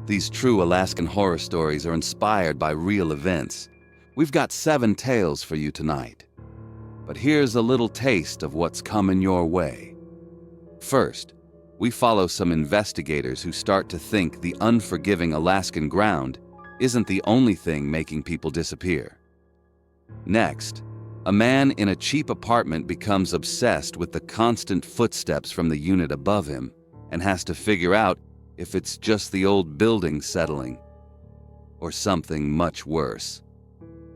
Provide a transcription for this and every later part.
These true Alaskan horror stories are inspired by real events. We've got 7 tales for you tonight. But here's a little taste of what's coming your way. First, we follow some investigators who start to think the unforgiving Alaskan ground isn't the only thing making people disappear. Next, a man in a cheap apartment becomes obsessed with the constant footsteps from the unit above him and has to figure out if it's just the old building settling or something much worse.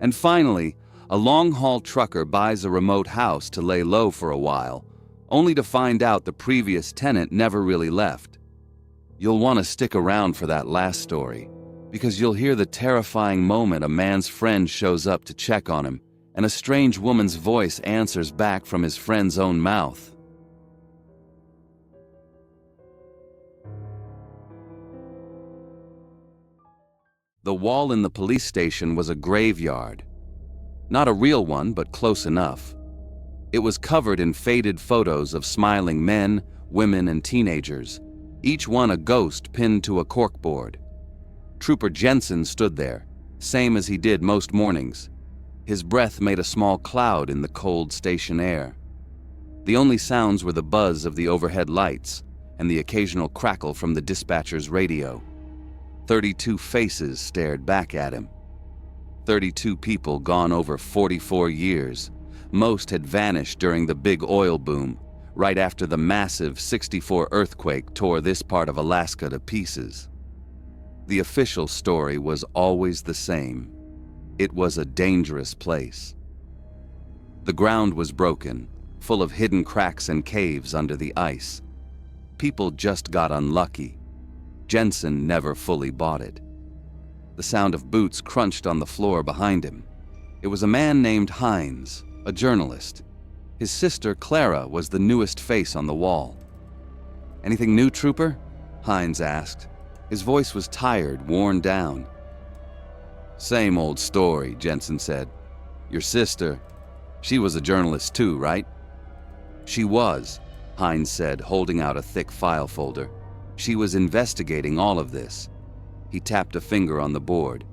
And finally, a long-haul trucker buys a remote house to lay low for a while, only to find out the previous tenant never really left. You'll want to stick around for that last story, because you'll hear the terrifying moment a man's friend shows up to check on him, and a strange woman's voice answers back from his friend's own mouth. The wall in the police station was a graveyard. Not a real one, but close enough. It was covered in faded photos of smiling men, women, and teenagers, each one a ghost pinned to a corkboard. Trooper Jensen stood there, same as he did most mornings. His breath made a small cloud in the cold station air. The only sounds were the buzz of the overhead lights and the occasional crackle from the dispatcher's radio. 32 faces stared back at him. 32 people gone over 44 years. Most had vanished during the big oil boom, right after the massive '64 earthquake tore this part of Alaska to pieces. The official story was always the same. It was a dangerous place. The ground was broken, full of hidden cracks and caves under the ice. People just got unlucky. Jensen never fully bought it. The sound of boots crunched on the floor behind him. It was a man named Hines, a journalist. His sister, Clara, was the newest face on the wall. "Anything new, Trooper?" Hines asked. His voice was tired, worn down. "Same old story," Jensen said. "Your sister, she was a journalist too, right?" "She was," Hines said, holding out a thick file folder. "She was investigating all of this." He tapped a finger on the board.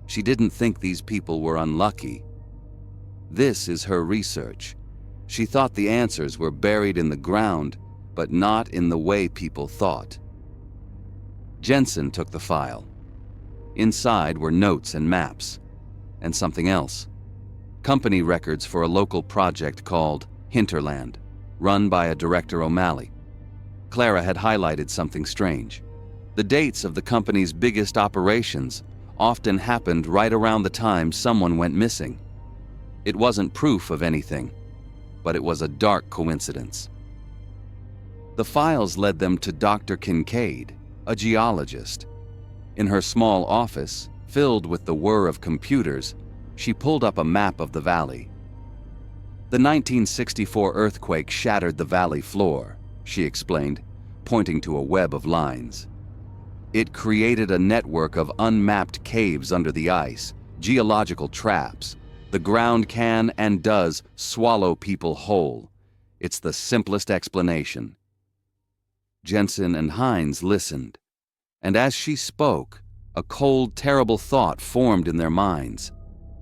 "She didn't think these people were unlucky. This is her research. She thought the answers were buried in the ground, but not in the way people thought." Jensen took the file. Inside were notes and maps, and something else. Company records for a local project called Hinterland, run by a Director O'Malley. Clara had highlighted something strange. The dates of the company's biggest operations often happened right around the time someone went missing. It wasn't proof of anything, but it was a dark coincidence. The files led them to Dr. Kincaid, a geologist. In her small office, filled with the whir of computers, she pulled up a map of the valley. "The 1964 earthquake shattered the valley floor," she explained, pointing to a web of lines. "It created a network of unmapped caves under the ice, geological traps. The ground can and does swallow people whole. It's the simplest explanation." Jensen and Hines listened, and as she spoke, a cold, terrible thought formed in their minds.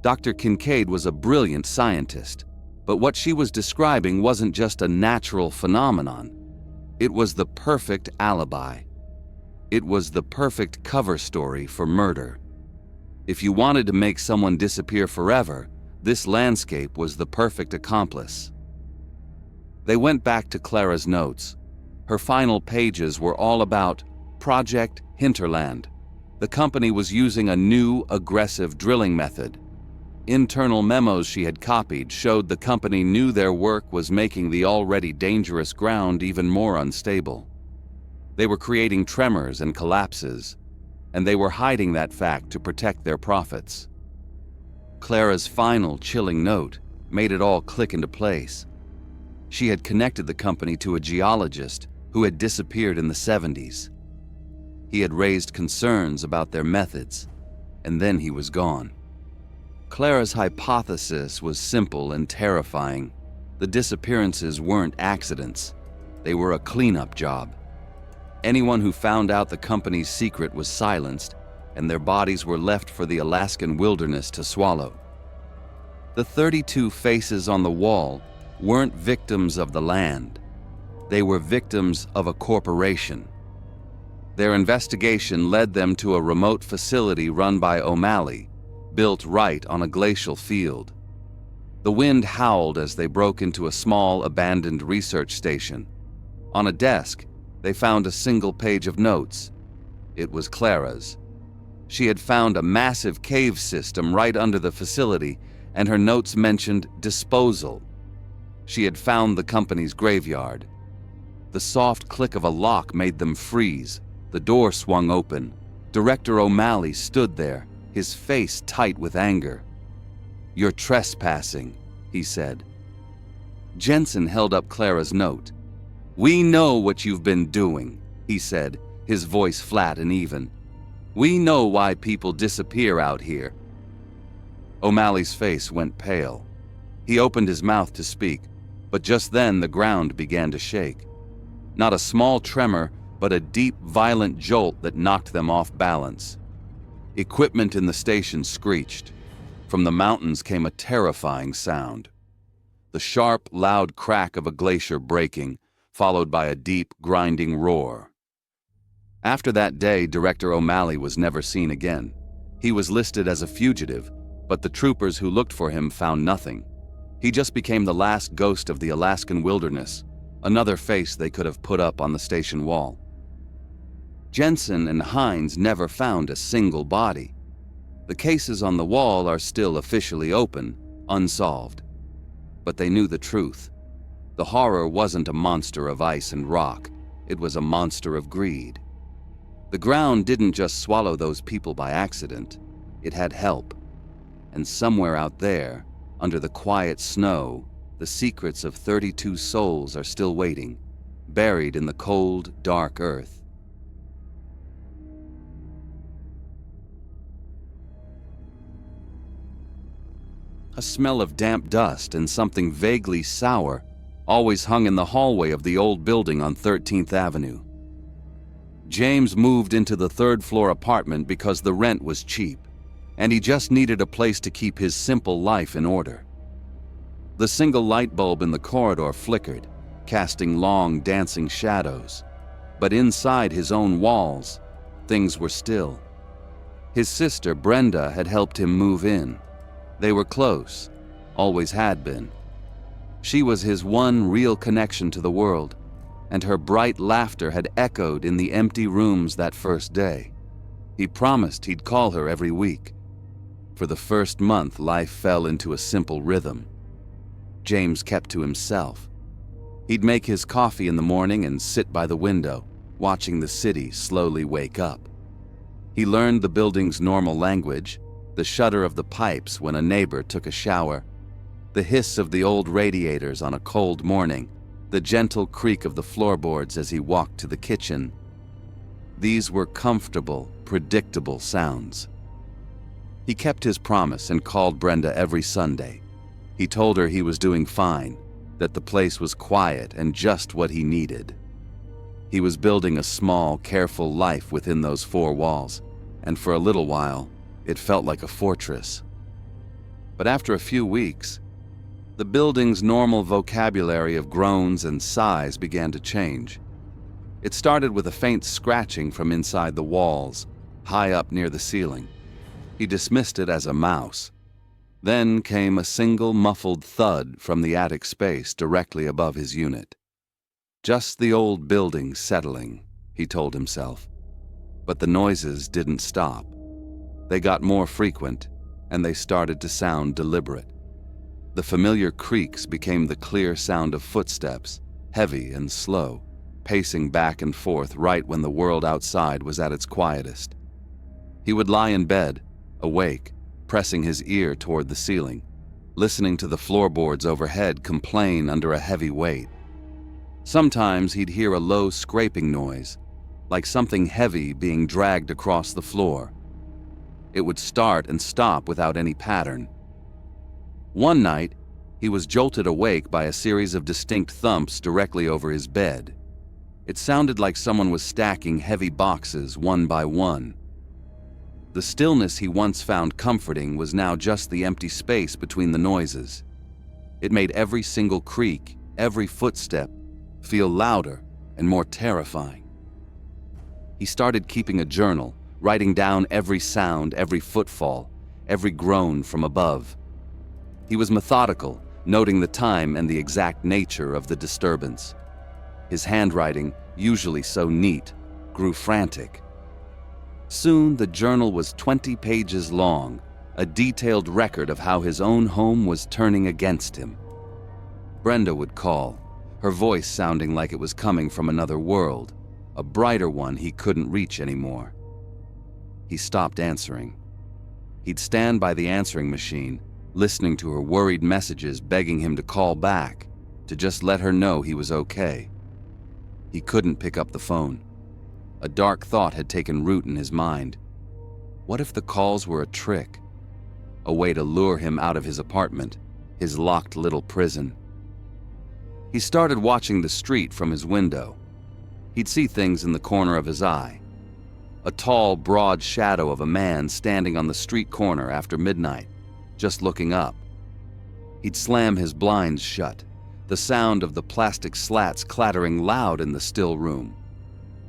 Dr. Kincaid was a brilliant scientist, but what she was describing wasn't just a natural phenomenon. It was the perfect alibi. It was the perfect cover story for murder. If you wanted to make someone disappear forever, this landscape was the perfect accomplice. They went back to Clara's notes. Her final pages were all about Project Hinterland. The company was using a new, aggressive drilling method. Internal memos she had copied showed the company knew their work was making the already dangerous ground even more unstable. They were creating tremors and collapses, and they were hiding that fact to protect their profits. Clara's final chilling note made it all click into place. She had connected the company to a geologist who had disappeared in the '70s. He had raised concerns about their methods, and then he was gone. Clara's hypothesis was simple and terrifying. The disappearances weren't accidents. They were a cleanup job. Anyone who found out the company's secret was silenced, and their bodies were left for the Alaskan wilderness to swallow. The 32 faces on the wall weren't victims of the land. They were victims of a corporation. Their investigation led them to a remote facility run by O'Malley, built right on a glacial field. The wind howled as they broke into a small, abandoned research station. On a desk, they found a single page of notes. It was Clara's. She had found a massive cave system right under the facility, and her notes mentioned disposal. She had found the company's graveyard. The soft click of a lock made them freeze. The door swung open. Director O'Malley stood there, his face tight with anger. "You're trespassing," he said. Jensen held up Clara's note. "We know what you've been doing," he said, his voice flat and even. "We know why people disappear out here." O'Malley's face went pale. He opened his mouth to speak, but just then the ground began to shake. Not a small tremor, but a deep, violent jolt that knocked them off balance. Equipment in the station screeched. From the mountains came a terrifying sound. The sharp, loud crack of a glacier breaking, followed by a deep, grinding roar. After that day, Director O'Malley was never seen again. He was listed as a fugitive, but the troopers who looked for him found nothing. He just became the last ghost of the Alaskan wilderness, another face they could have put up on the station wall. Jensen and Hines never found a single body. The cases on the wall are still officially open, unsolved. But they knew the truth. The horror wasn't a monster of ice and rock, it was a monster of greed. The ground didn't just swallow those people by accident, it had help. And somewhere out there, under the quiet snow, the secrets of 32 souls are still waiting, buried in the cold, dark earth. A smell of damp dust and something vaguely sour always hung in the hallway of the old building on 13th Avenue. James moved into the third-floor apartment because the rent was cheap, and he just needed a place to keep his simple life in order. The single light bulb in the corridor flickered, casting long, dancing shadows. But inside his own walls, things were still. His sister, Brenda, had helped him move in. They were close, always had been. She was his one real connection to the world, and her bright laughter had echoed in the empty rooms that first day. He promised he'd call her every week. For the first month, life fell into a simple rhythm. James kept to himself. He'd make his coffee in the morning and sit by the window, watching the city slowly wake up. He learned the building's normal language, the shudder of the pipes when a neighbor took a shower, the hiss of the old radiators on a cold morning, the gentle creak of the floorboards as he walked to the kitchen. These were comfortable, predictable sounds. He kept his promise and called Brenda every Sunday. He told her he was doing fine, that the place was quiet and just what he needed. He was building a small, careful life within those four walls, and for a little while, it felt like a fortress. But after a few weeks, the building's normal vocabulary of groans and sighs began to change. It started with a faint scratching from inside the walls, high up near the ceiling. He dismissed it as a mouse. Then came a single muffled thud from the attic space directly above his unit. Just the old building settling, he told himself. But the noises didn't stop. They got more frequent, and they started to sound deliberate. The familiar creaks became the clear sound of footsteps, heavy and slow, pacing back and forth right when the world outside was at its quietest. He would lie in bed, awake, pressing his ear toward the ceiling, listening to the floorboards overhead complain under a heavy weight. Sometimes he'd hear a low scraping noise, like something heavy being dragged across the floor. It would start and stop without any pattern. One night, he was jolted awake by a series of distinct thumps directly over his bed. It sounded like someone was stacking heavy boxes one by one. The stillness he once found comforting was now just the empty space between the noises. It made every single creak, every footstep, feel louder and more terrifying. He started keeping a journal, writing down every sound, every footfall, every groan from above. He was methodical, noting the time and the exact nature of the disturbance. His handwriting, usually so neat, grew frantic. Soon the journal was 20 pages long, a detailed record of how his own home was turning against him. Brenda would call, her voice sounding like it was coming from another world, a brighter one he couldn't reach anymore. He stopped answering. He'd stand by the answering machine, listening to her worried messages begging him to call back, to just let her know he was okay. He couldn't pick up the phone. A dark thought had taken root in his mind. What if the calls were a trick? A way to lure him out of his apartment, his locked little prison. He started watching the street from his window. He'd see things in the corner of his eye. A tall, broad shadow of a man standing on the street corner after midnight, just looking up. He'd slam his blinds shut, the sound of the plastic slats clattering loud in the still room.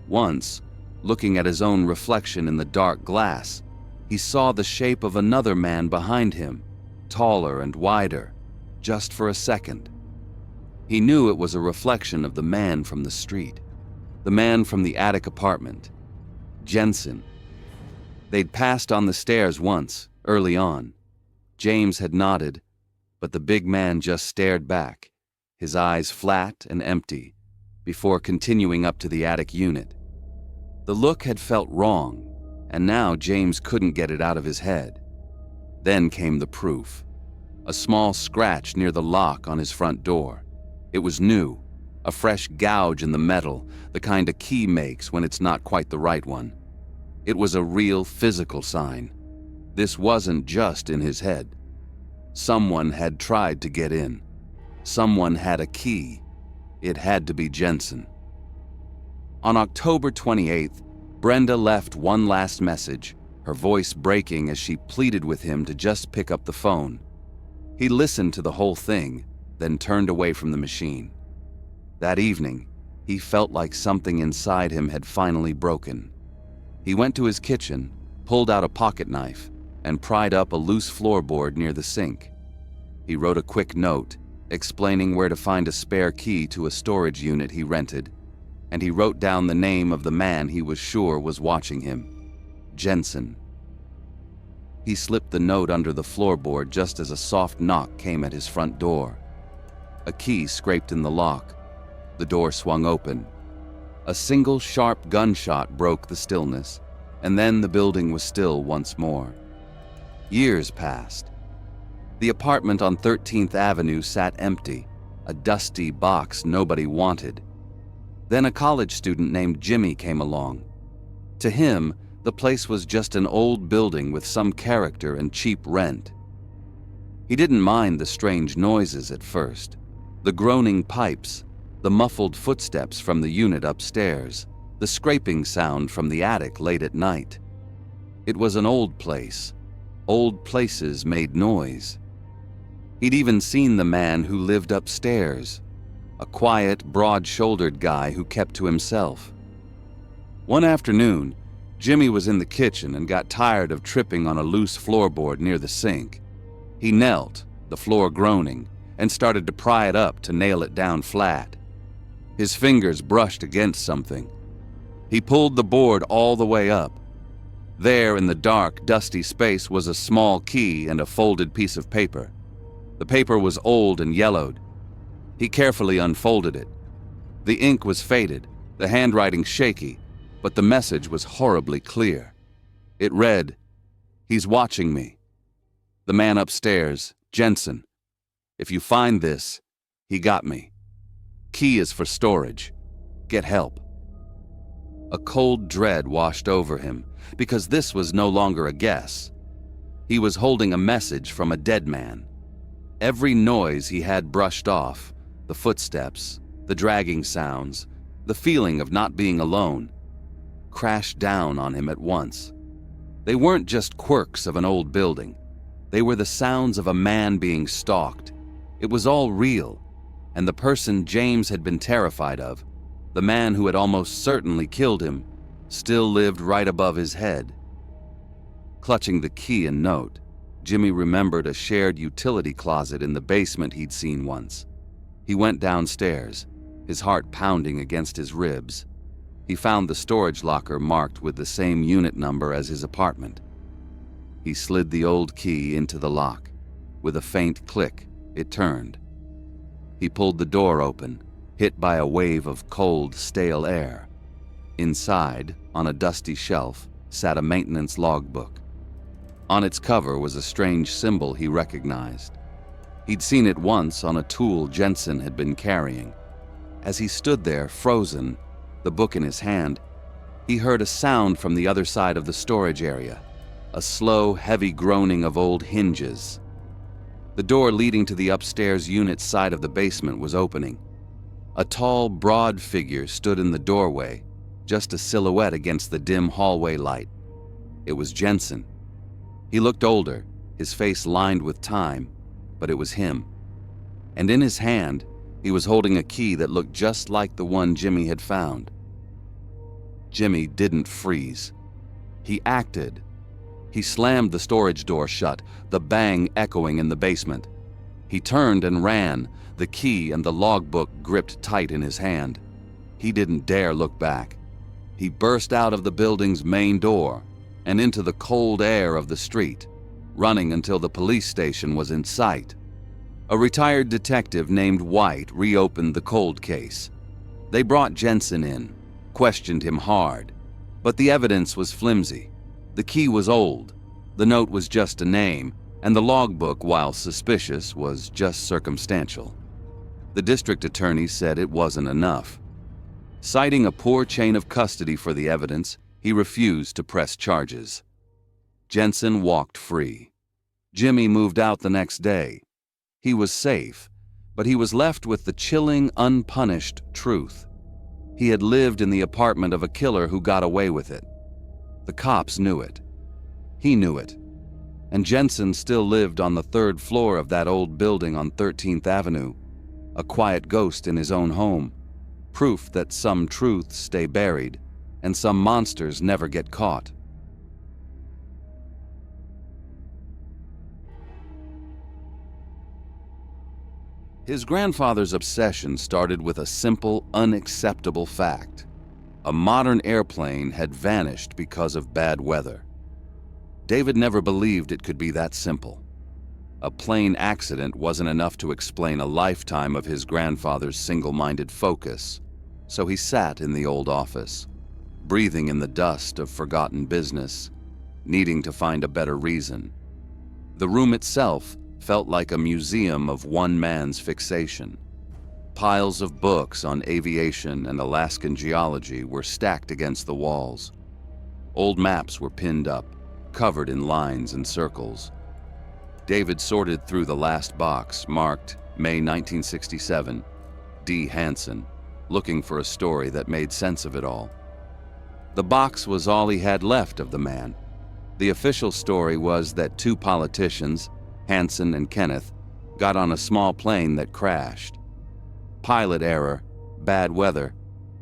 Once, looking at his own reflection in the dark glass, he saw the shape of another man behind him, taller and wider, just for a second. He knew it was a reflection of the man from the street, the man from the attic apartment, Jensen. They'd passed on the stairs once, early on. James had nodded, but the big man just stared back, his eyes flat and empty, before continuing up to the attic unit. The look had felt wrong, and now James couldn't get it out of his head. Then came the proof. A small scratch near the lock on his front door. It was new, a fresh gouge in the metal, the kind a key makes when it's not quite the right one. It was a real physical sign. This wasn't just in his head. Someone had tried to get in. Someone had a key. It had to be Jensen. On October 28th, Brenda left one last message, her voice breaking as she pleaded with him to just pick up the phone. He listened to the whole thing, then turned away from the machine. That evening, he felt like something inside him had finally broken. He went to his kitchen, pulled out a pocket knife, and pried up a loose floorboard near the sink. He wrote a quick note, explaining where to find a spare key to a storage unit he rented, and he wrote down the name of the man he was sure was watching him, Jensen. He slipped the note under the floorboard just as a soft knock came at his front door. A key scraped in the lock. The door swung open. A single sharp gunshot broke the stillness, and then the building was still once more. Years passed. The apartment on 13th Avenue sat empty, a dusty box nobody wanted. Then a college student named Jimmy came along. To him, the place was just an old building with some character and cheap rent. He didn't mind the strange noises at first, the groaning pipes, the muffled footsteps from the unit upstairs, the scraping sound from the attic late at night. It was an old place. Old places made noise. He'd even seen the man who lived upstairs, a quiet, broad-shouldered guy who kept to himself. One afternoon, Jimmy was in the kitchen and got tired of tripping on a loose floorboard near the sink. He knelt, the floor groaning, and started to pry it up to nail it down flat. His fingers brushed against something. He pulled the board all the way up. There in the dark, dusty space was a small key and a folded piece of paper. The paper was old and yellowed. He carefully unfolded it. The ink was faded, the handwriting shaky, but the message was horribly clear. It read, "He's watching me. The man upstairs, Jensen. If you find this, he got me. Key is for storage. Get help." A cold dread washed over him, because this was no longer a guess. He was holding a message from a dead man. Every noise he had brushed off, the footsteps, the dragging sounds, The feeling of not being alone crashed down on him at once. They weren't just quirks of an old building. They were the sounds of a man being stalked. It was all real, and the person James had been terrified of, the man who had almost certainly killed him, still lived right above his head. Clutching the key and note, Jimmy remembered a shared utility closet in the basement he'd seen once. He went downstairs, his heart pounding against his ribs. He found the storage locker marked with the same unit number as his apartment. He slid the old key into the lock. With a faint click, it turned. He pulled the door open, hit by a wave of cold, stale air. Inside, on a dusty shelf, sat a maintenance logbook. On its cover was a strange symbol he recognized. He'd seen it once on a tool Jensen had been carrying. As he stood there, frozen, the book in his hand, he heard a sound from the other side of the storage area, a slow, heavy groaning of old hinges. The door leading to the upstairs unit side of the basement was opening. A tall, broad figure stood in the doorway, just a silhouette against the dim hallway light. It was Jensen. He looked older, his face lined with time, but it was him. And in his hand, he was holding a key that looked just like the one Jimmy had found. Jimmy didn't freeze. He acted. He slammed the storage door shut, the bang echoing in the basement. He turned and ran, the key and the logbook gripped tight in his hand. He didn't dare look back. He burst out of the building's main door and into the cold air of the street, running until the police station was in sight. A retired detective named White reopened the cold case. They brought Jensen in, questioned him hard, but the evidence was flimsy. The key was old, the note was just a name, and the logbook, while suspicious, was just circumstantial. The district attorney said it wasn't enough. Citing a poor chain of custody for the evidence, he refused to press charges. Jensen walked free. Jimmy moved out the next day. He was safe, but he was left with the chilling, unpunished truth. He had lived in the apartment of a killer who got away with it. The cops knew it. He knew it. And Jensen still lived on the third floor of that old building on 13th Avenue, a quiet ghost in his own home, proof that some truths stay buried and some monsters never get caught. His grandfather's obsession started with a simple, unacceptable fact. A modern airplane had vanished because of bad weather. David never believed it could be that simple. A plane accident wasn't enough to explain a lifetime of his grandfather's single-minded focus, so he sat in the old office, breathing in the dust of forgotten business, needing to find a better reason. The room itself felt like a museum of one man's fixation. Piles of books on aviation and Alaskan geology were stacked against the walls. Old maps were pinned up, covered in lines and circles. David sorted through the last box, marked May 1967, D. Hansen, looking for a story that made sense of it all. The box was all he had left of the man. The official story was that two politicians, Hansen and Kenneth, got on a small plane that crashed. Pilot error, bad weather,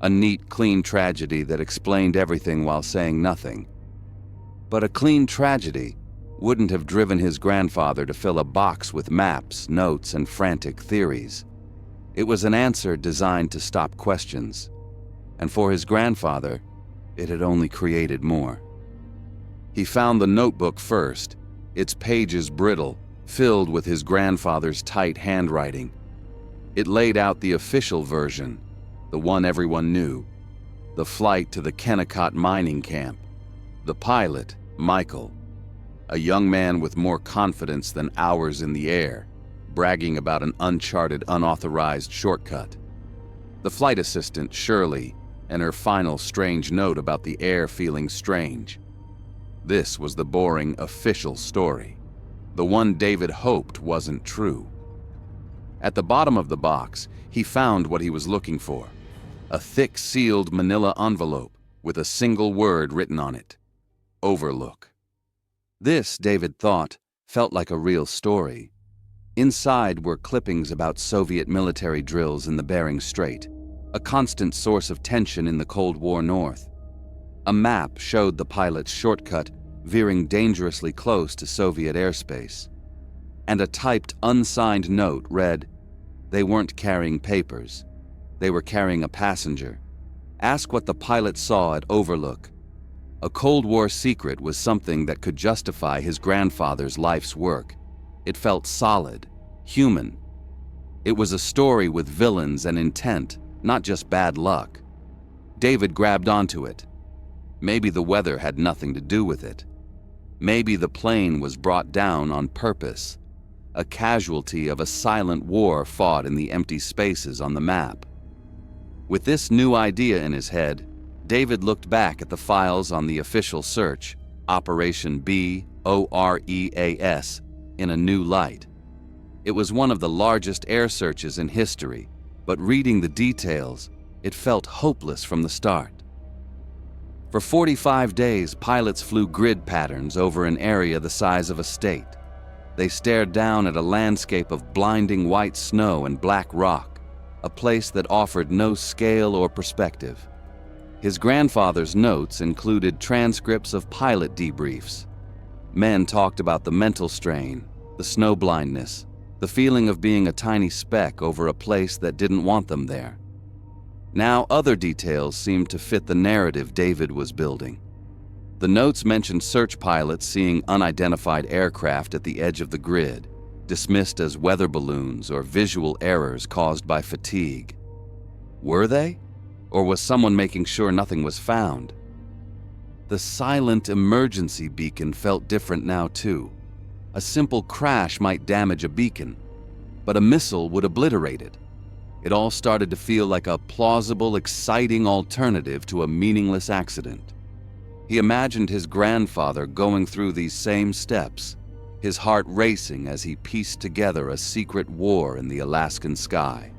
a neat, clean tragedy that explained everything while saying nothing. But a clean tragedy wouldn't have driven his grandfather to fill a box with maps, notes, and frantic theories. It was an answer designed to stop questions. And for his grandfather, it had only created more. He found the notebook first, its pages brittle, filled with his grandfather's tight handwriting. It laid out the official version, the one everyone knew, the flight to the Kennecott mining camp, the pilot, Michael, a young man with more confidence than hours in the air, bragging about an uncharted, unauthorized shortcut, the flight assistant, Shirley, and her final strange note about the air feeling strange. This was the boring official story, the one David hoped wasn't true. At the bottom of the box, he found what he was looking for, a thick sealed manila envelope with a single word written on it: Overlook. This, David thought, felt like a real story. Inside were clippings about Soviet military drills in the Bering Strait, a constant source of tension in the Cold War North. A map showed the pilot's shortcut veering dangerously close to Soviet airspace. And a typed, unsigned note read, "They weren't carrying papers. They were carrying a passenger. Ask what the pilot saw at Overlook." A Cold War secret was something that could justify his grandfather's life's work. It felt solid, human. It was a story with villains and intent, not just bad luck. David grabbed onto it. Maybe the weather had nothing to do with it. Maybe the plane was brought down on purpose, a casualty of a silent war fought in the empty spaces on the map. With this new idea in his head, David looked back at the files on the official search, Operation BOREAS, in a new light. It was one of the largest air searches in history, but reading the details, it felt hopeless from the start. For 45 days, pilots flew grid patterns over an area the size of a state. They stared down at a landscape of blinding white snow and black rock, a place that offered no scale or perspective. His grandfather's notes included transcripts of pilot debriefs. Men talked about the mental strain, the snow blindness, the feeling of being a tiny speck over a place that didn't want them there. Now other details seemed to fit the narrative David was building. The notes mentioned search pilots seeing unidentified aircraft at the edge of the grid, dismissed as weather balloons or visual errors caused by fatigue. Were they? Or was someone making sure nothing was found? The silent emergency beacon felt different now too. A simple crash might damage a beacon, but a missile would obliterate it. It all started to feel like a plausible, exciting alternative to a meaningless accident. He imagined his grandfather going through these same steps, his heart racing as he pieced together a secret war in the Alaskan sky.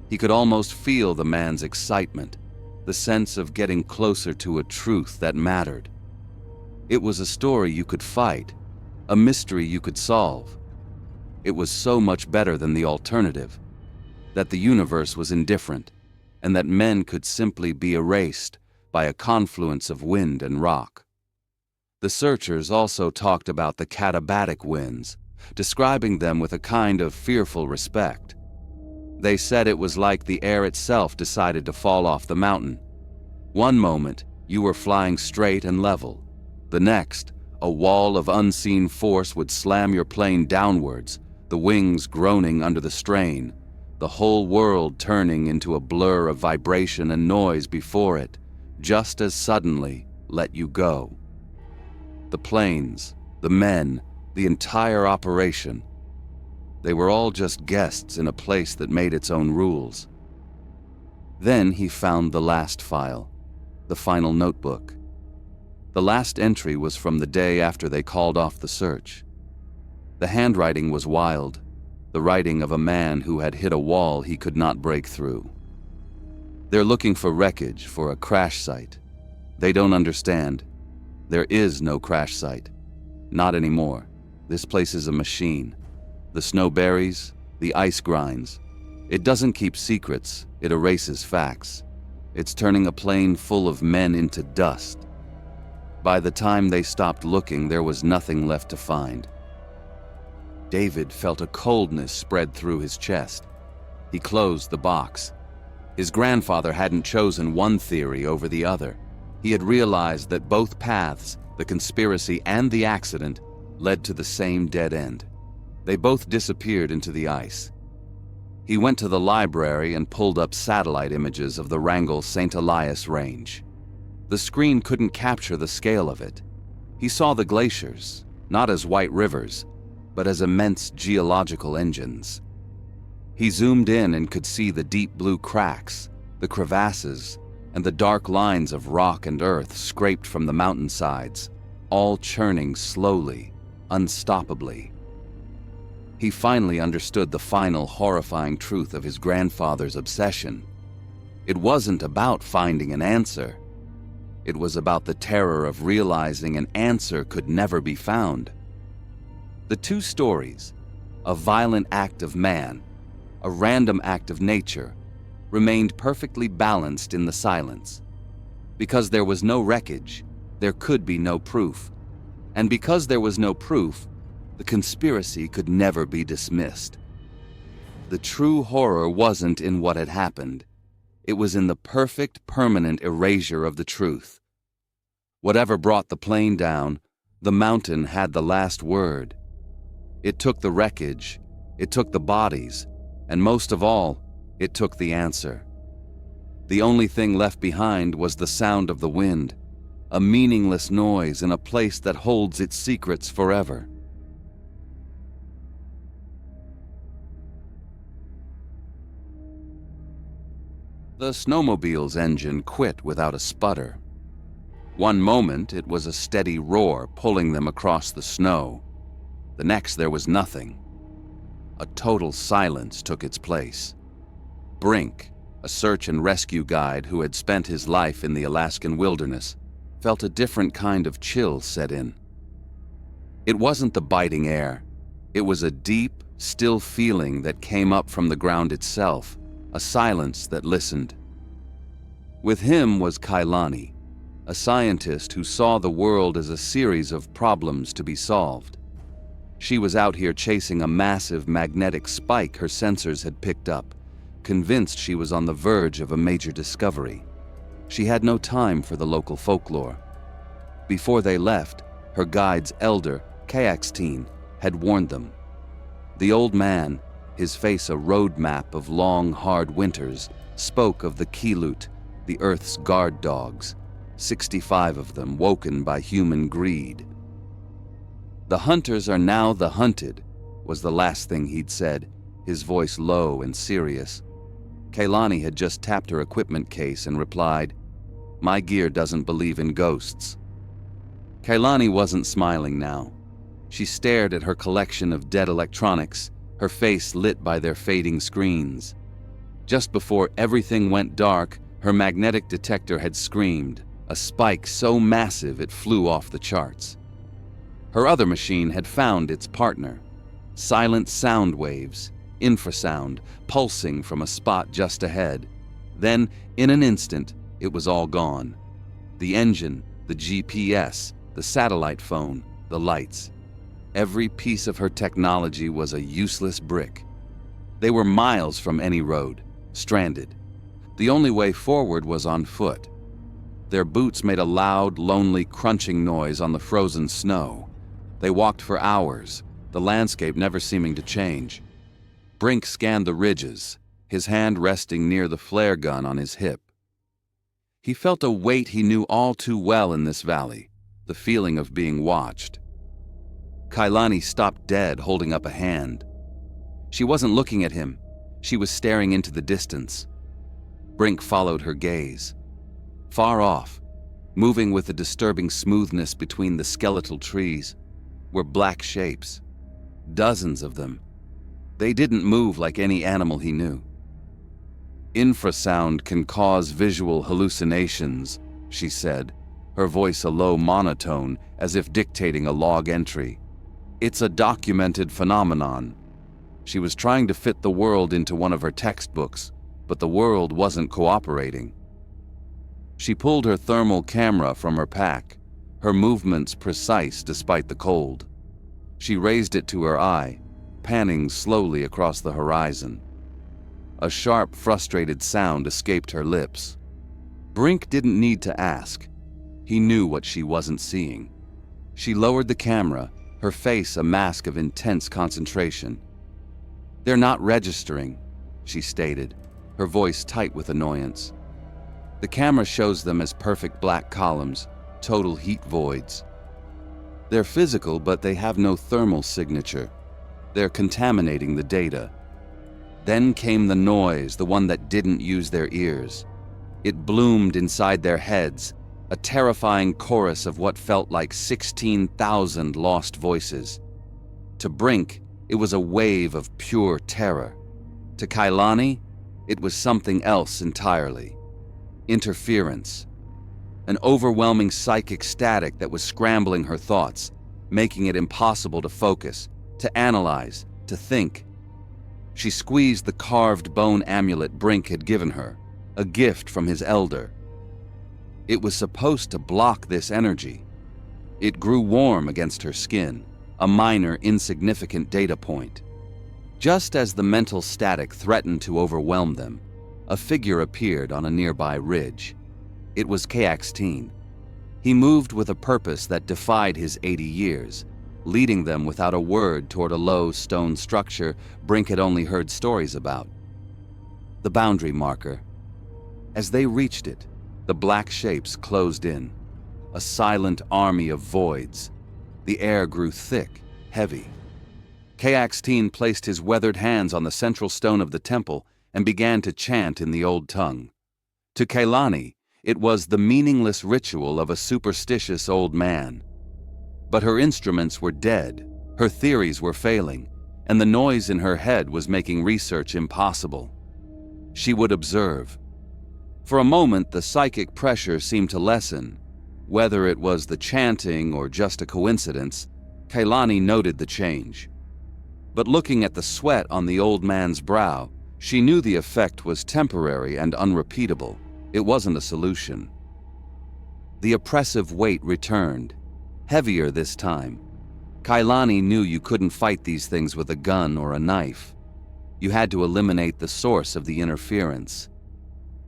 He could almost feel the man's excitement, the sense of getting closer to a truth that mattered. It was a story you could fight, a mystery you could solve. It was so much better than the alternative, that the universe was indifferent, and that men could simply be erased by a confluence of wind and rock. The searchers also talked about the katabatic winds, describing them with a kind of fearful respect. They said it was like the air itself decided to fall off the mountain. One moment, you were flying straight and level. The next, a wall of unseen force would slam your plane downwards, the wings groaning under the strain, the whole world turning into a blur of vibration and noise before it, just as suddenly let you go. The planes, the men, the entire operation, they were all just guests in a place that made its own rules. Then he found the last file, the final notebook. The last entry was from the day after they called off the search. The handwriting was wild, the writing of a man who had hit a wall he could not break through. They're looking for wreckage for a crash site. They don't understand. There is no crash site. Not anymore. This place is a machine. The snow buries, the ice grinds. It doesn't keep secrets, it erases facts. It's turning a plane full of men into dust. By the time they stopped looking, there was nothing left to find. David felt a coldness spread through his chest. He closed the box. His grandfather hadn't chosen one theory over the other. He had realized that both paths, the conspiracy and the accident, led to the same dead end. They both disappeared into the ice. He went to the library and pulled up satellite images of the Wrangell St. Elias Range. The screen couldn't capture the scale of it. He saw the glaciers, not as white rivers, but as immense geological engines. He zoomed in and could see the deep blue cracks, the crevasses, and the dark lines of rock and earth scraped from the mountainsides, all churning slowly, unstoppably. He finally understood the final horrifying truth of his grandfather's obsession. It wasn't about finding an answer. It was about the terror of realizing an answer could never be found. The two stories, a violent act of man, a random act of nature, remained perfectly balanced in the silence. Because there was no wreckage, there could be no proof. And because there was no proof, the conspiracy could never be dismissed. The true horror wasn't in what had happened. It was in the perfect, permanent erasure of the truth. Whatever brought the plane down, the mountain had the last word. It took the wreckage, it took the bodies, and most of all, it took the answer. The only thing left behind was the sound of the wind, a meaningless noise in a place that holds its secrets forever. The snowmobile's engine quit without a sputter. One moment it was a steady roar pulling them across the snow. The next there was nothing. A total silence took its place. Brink, a search and rescue guide who had spent his life in the Alaskan wilderness, felt a different kind of chill set in. It wasn't the biting air. It was a deep, still feeling that came up from the ground itself, a silence that listened. With him was Kailani, a scientist who saw the world as a series of problems to be solved. She was out here chasing a massive magnetic spike her sensors had picked up, convinced she was on the verge of a major discovery. She had no time for the local folklore. Before they left, her guide's elder, Kayaksteen, had warned them. The old man, his face a road map of long, hard winters, spoke of the Kilut, the Earth's guard dogs, 65 of them woken by human greed. "The hunters are now the hunted," was the last thing he'd said, his voice low and serious. Kailani had just tapped her equipment case and replied, "My gear doesn't believe in ghosts." Kailani wasn't smiling now. She stared at her collection of dead electronics, her face lit by their fading screens. Just before everything went dark, her magnetic detector had screamed, a spike so massive it flew off the charts. Her other machine had found its partner. Silent sound waves, infrasound, pulsing from a spot just ahead. Then, in an instant, it was all gone. The engine, the GPS, the satellite phone, the lights. Every piece of her technology was a useless brick. They were miles from any road, stranded. The only way forward was on foot. Their boots made a loud, lonely, crunching noise on the frozen snow. They walked for hours, the landscape never seeming to change. Brink scanned the ridges, his hand resting near the flare gun on his hip. He felt a weight he knew all too well in this valley, the feeling of being watched. Kailani stopped dead, holding up a hand. She wasn't looking at him. She was staring into the distance. Brink followed her gaze. Far off, moving with a disturbing smoothness between the skeletal trees, were black shapes. Dozens of them. They didn't move like any animal he knew. "Infrasound can cause visual hallucinations," she said, her voice a low monotone as if dictating a log entry. "It's a documented phenomenon." She was trying to fit the world into one of her textbooks, but the world wasn't cooperating. She pulled her thermal camera from her pack, her movements precise despite the cold. She raised it to her eye, panning slowly across the horizon. A sharp, frustrated sound escaped her lips. Brink didn't need to ask. He knew what she wasn't seeing. She lowered the camera, her face a mask of intense concentration. "They're not registering," she stated, her voice tight with annoyance. "The camera shows them as perfect black columns, total heat voids. They're physical, but they have no thermal signature. They're contaminating the data." Then came the noise, the one that didn't use their ears. It bloomed inside their heads, a terrifying chorus of what felt like 16,000 lost voices. To Brink, it was a wave of pure terror. To Kailani, it was something else entirely. Interference. An overwhelming psychic static that was scrambling her thoughts, making it impossible to focus, to analyze, to think. She squeezed the carved bone amulet Brink had given her, a gift from his elder. It was supposed to block this energy. It grew warm against her skin, a minor, insignificant data point. Just as the mental static threatened to overwhelm them, a figure appeared on a nearby ridge. It was Caxtine. He moved with a purpose that defied his 80 years, leading them without a word toward a low stone structure Brink had only heard stories about. The boundary marker. As they reached it, the black shapes closed in, a silent army of voids. The air grew thick, heavy. Caxtine placed his weathered hands on the central stone of the temple and began to chant in the old tongue. To Kailani, it was the meaningless ritual of a superstitious old man. But her instruments were dead, her theories were failing, and the noise in her head was making research impossible. She would observe. For a moment, the psychic pressure seemed to lessen. Whether it was the chanting or just a coincidence, Kailani noted the change. But looking at the sweat on the old man's brow, she knew the effect was temporary and unrepeatable. It wasn't a solution. The oppressive weight returned, heavier this time. Kailani knew you couldn't fight these things with a gun or a knife. You had to eliminate the source of the interference.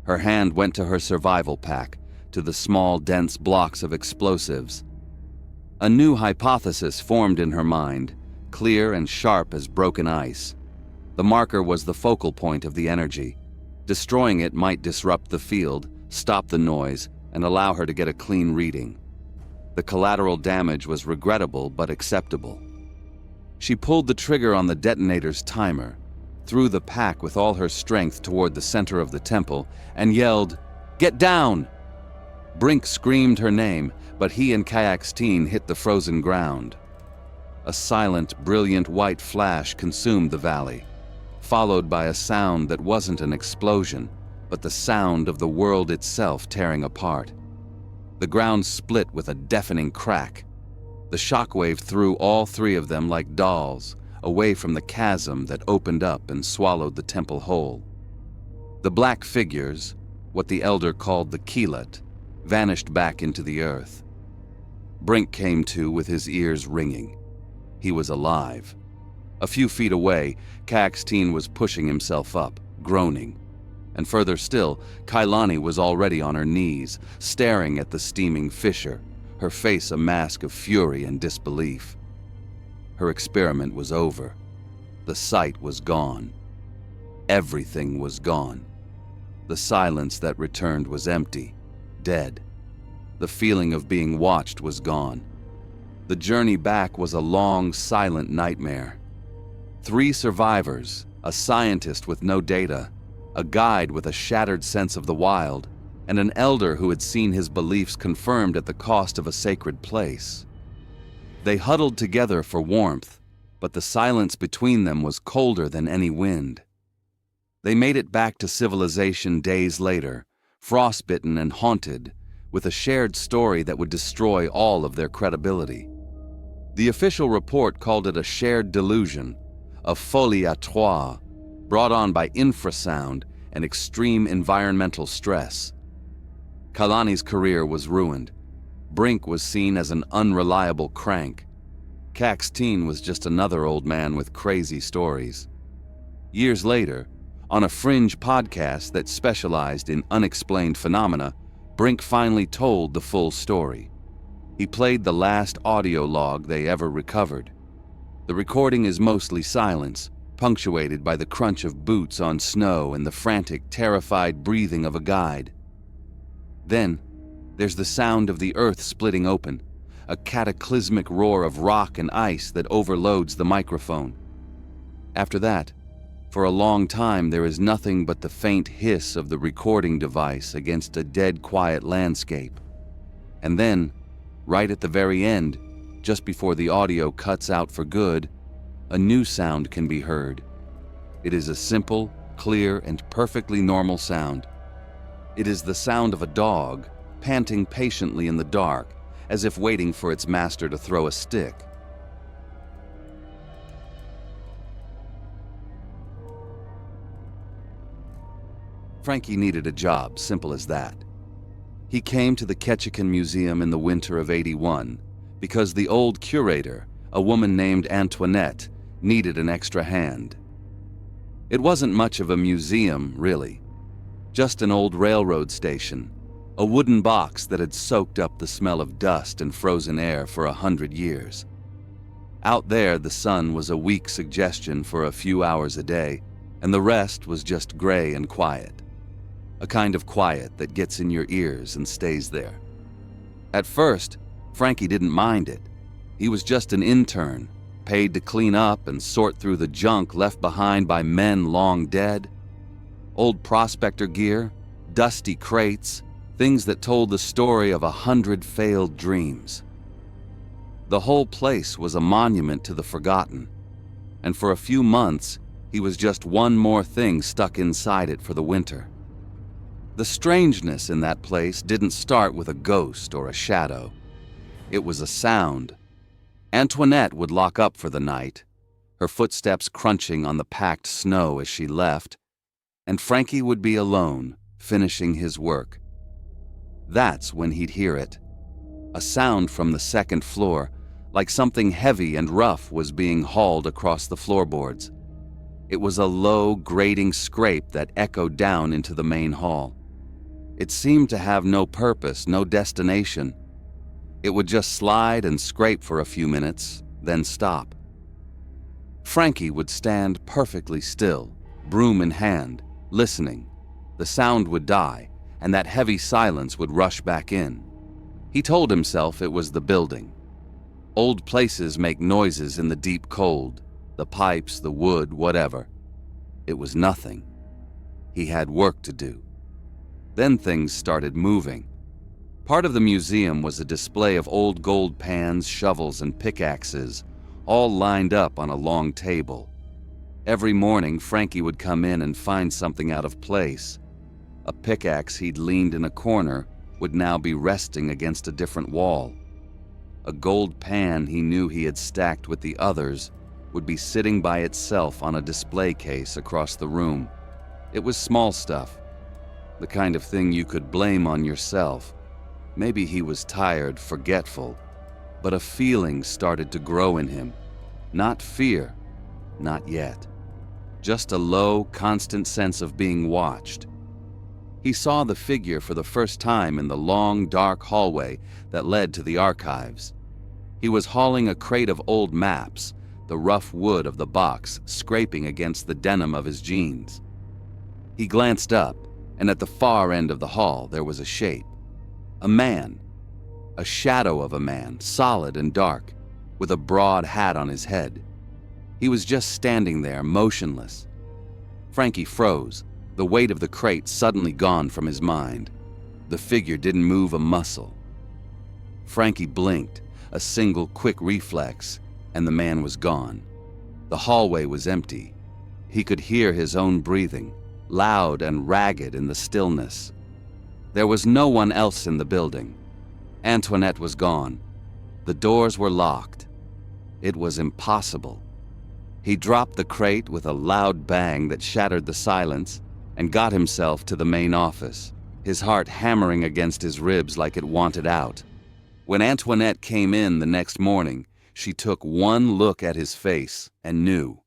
Her hand went to her survival pack, to the small, dense blocks of explosives. A new hypothesis formed in her mind, clear and sharp as broken ice. The marker was the focal point of the energy. Destroying it might disrupt the field, stop the noise, and allow her to get a clean reading. The collateral damage was regrettable but acceptable. She pulled the trigger on the detonator's timer, threw the pack with all her strength toward the center of the temple, and yelled, "Get down!" Brink screamed her name, but he and Caxtine hit the frozen ground. A silent, brilliant white flash consumed the valley, followed by a sound that wasn't an explosion, but the sound of the world itself tearing apart. The ground split with a deafening crack. The shockwave threw all three of them like dolls, away from the chasm that opened up and swallowed the temple whole. The black figures, what the elder called the Keelet, vanished back into the earth. Brink came to with his ears ringing. He was alive. A few feet away, Caxtine was pushing himself up, groaning. And further still, Kailani was already on her knees, staring at the steaming fissure, her face a mask of fury and disbelief. Her experiment was over. The sight was gone. Everything was gone. The silence that returned was empty, dead. The feeling of being watched was gone. The journey back was a long, silent nightmare. 3 survivors, a scientist with no data, a guide with a shattered sense of the wild, and an elder who had seen his beliefs confirmed at the cost of a sacred place. They huddled together for warmth, but the silence between them was colder than any wind. They made it back to civilization days later, frostbitten and haunted, with a shared story that would destroy all of their credibility. The official report called it a shared delusion, a folie à trois, brought on by infrasound and extreme environmental stress. Kailani's career was ruined. Brink was seen as an unreliable crank. Caxtine was just another old man with crazy stories. Years later, on a fringe podcast that specialized in unexplained phenomena, Brink finally told the full story. He played the last audio log they ever recovered. The recording is mostly silence, punctuated by the crunch of boots on snow and the frantic, terrified breathing of a guide. Then, there's the sound of the earth splitting open, a cataclysmic roar of rock and ice that overloads the microphone. After that, for a long time there is nothing but the faint hiss of the recording device against a dead quiet landscape. And then, right at the very end, just before the audio cuts out for good, a new sound can be heard. It is a simple, clear, and perfectly normal sound. It is the sound of a dog panting patiently in the dark, as if waiting for its master to throw a stick. Frankie needed a job, simple as that. He came to the Ketchikan Museum in the winter of '81 because the old curator, a woman named Antoinette, needed an extra hand. It wasn't much of a museum, really. Just an old railroad station, a wooden box that had soaked up the smell of dust and frozen air for 100 years. Out there, the sun was a weak suggestion for a few hours a day, and the rest was just gray and quiet. A kind of quiet that gets in your ears and stays there. At first, Frankie didn't mind it. He was just an intern, paid to clean up and sort through the junk left behind by men long dead. Old prospector gear, dusty crates, things that told the story of 100 failed dreams. The whole place was a monument to the forgotten, and for a few months, he was just one more thing stuck inside it for the winter. The strangeness in that place didn't start with a ghost or a shadow. It was a sound. Antoinette would lock up for the night, her footsteps crunching on the packed snow as she left, and Frankie would be alone, finishing his work. That's when he'd hear it. A sound from the second floor, like something heavy and rough was being hauled across the floorboards. It was a low, grating scrape that echoed down into the main hall. It seemed to have no purpose, no destination. It would just slide and scrape for a few minutes, then stop. Frankie would stand perfectly still, broom in hand, listening. The sound would die, and that heavy silence would rush back in. He told himself it was the building. Old places make noises in the deep cold, the pipes, the wood, whatever. It was nothing. He had work to do. Then things started moving. Part of the museum was a display of old gold pans, shovels, and pickaxes, all lined up on a long table. Every morning, Frankie would come in and find something out of place. A pickaxe he'd leaned in a corner would now be resting against a different wall. A gold pan he knew he had stacked with the others would be sitting by itself on a display case across the room. It was small stuff, the kind of thing you could blame on yourself. Maybe he was tired, forgetful, but a feeling started to grow in him. Not fear, not yet. Just a low, constant sense of being watched. He saw the figure for the first time in the long, dark hallway that led to the archives. He was hauling a crate of old maps, the rough wood of the box scraping against the denim of his jeans. He glanced up, and at the far end of the hall there was a shape. A man. A shadow of a man, solid and dark, with a broad hat on his head. He was just standing there, motionless. Frankie froze, the weight of the crate suddenly gone from his mind. The figure didn't move a muscle. Frankie blinked, a single quick reflex, and the man was gone. The hallway was empty. He could hear his own breathing, loud and ragged in the stillness. There was no one else in the building. Antoinette was gone. The doors were locked. It was impossible. He dropped the crate with a loud bang that shattered the silence and got himself to the main office, his heart hammering against his ribs like it wanted out. When Antoinette came in the next morning, she took one look at his face and knew.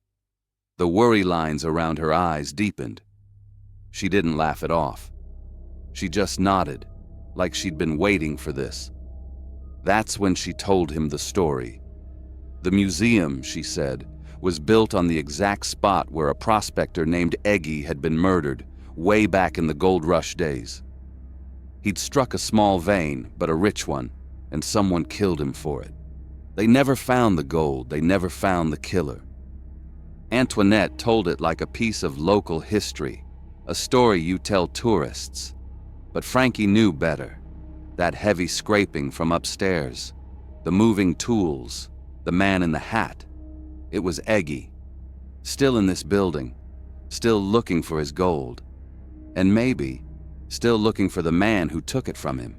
The worry lines around her eyes deepened. She didn't laugh it off. She just nodded, like she'd been waiting for this. That's when she told him the story. The museum, she said, was built on the exact spot where a prospector named Eggy had been murdered, way back in the gold rush days. He'd struck a small vein, but a rich one, and someone killed him for it. They never found the gold, they never found the killer. Antoinette told it like a piece of local history, a story you tell tourists. But Frankie knew better. That heavy scraping from upstairs, the moving tools, the man in the hat. It was Eggy, still in this building, still looking for his gold, and maybe still looking for the man who took it from him.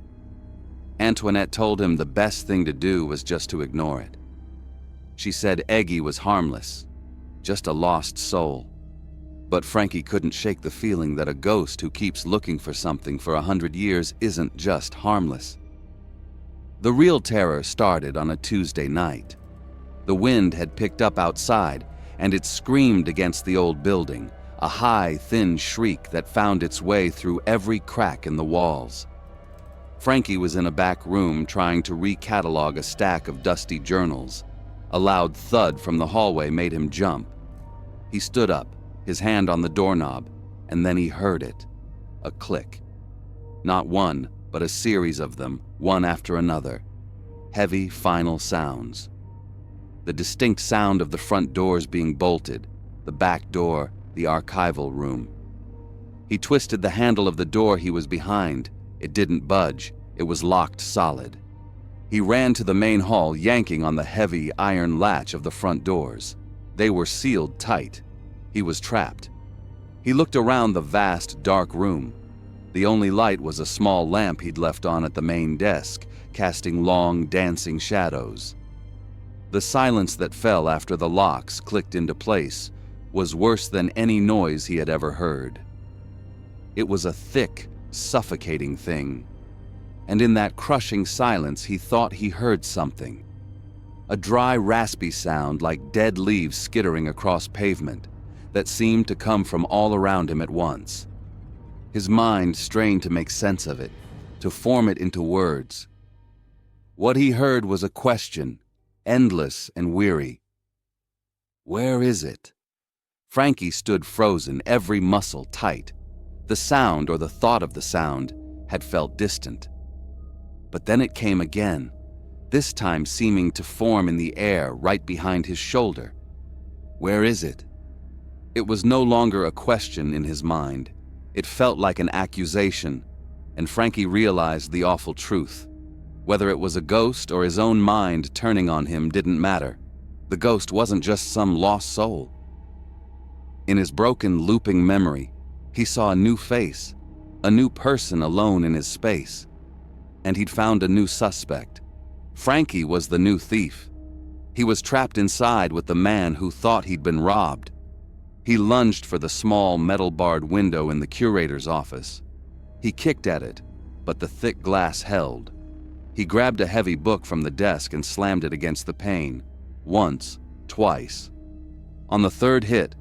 Antoinette told him the best thing to do was just to ignore it. She said Eggy was harmless, just a lost soul. But Frankie couldn't shake the feeling that a ghost who keeps looking for something for 100 years isn't just harmless. The real terror started on a Tuesday night. The wind had picked up outside, and it screamed against the old building, a high, thin shriek that found its way through every crack in the walls. Frankie was in a back room trying to recatalog a stack of dusty journals. A loud thud from the hallway made him jump. He stood up, his hand on the doorknob, and then he heard it. A click. Not one, but a series of them, one after another. Heavy, final sounds. The distinct sound of the front doors being bolted, the back door, the archival room. He twisted the handle of the door he was behind. It didn't budge. It was locked solid. He ran to the main hall, yanking on the heavy iron latch of the front doors. They were sealed tight. He was trapped. He looked around the vast, dark room. The only light was a small lamp he'd left on at the main desk, casting long, dancing shadows. The silence that fell after the locks clicked into place was worse than any noise he had ever heard. It was a thick, suffocating thing. And in that crushing silence, he thought he heard something. A dry, raspy sound like dead leaves skittering across pavement that seemed to come from all around him at once. His mind strained to make sense of it, to form it into words. What he heard was a question, endless and weary. Where is it? Frankie stood frozen, every muscle tight. The sound, or the thought of the sound, had felt distant. But then it came again, this time seeming to form in the air right behind his shoulder. Where is it? It was no longer a question in his mind. It felt like an accusation, and Frankie realized the awful truth. Whether it was a ghost or his own mind turning on him didn't matter. The ghost wasn't just some lost soul. In his broken, looping memory, he saw a new face, a new person alone in his space. And he'd found a new suspect. Frankie was the new thief. He was trapped inside with the man who thought he'd been robbed. He lunged for the small metal-barred window in the curator's office. He kicked at it, but the thick glass held. He grabbed a heavy book from the desk and slammed it against the pane. Once, twice. On the third hit,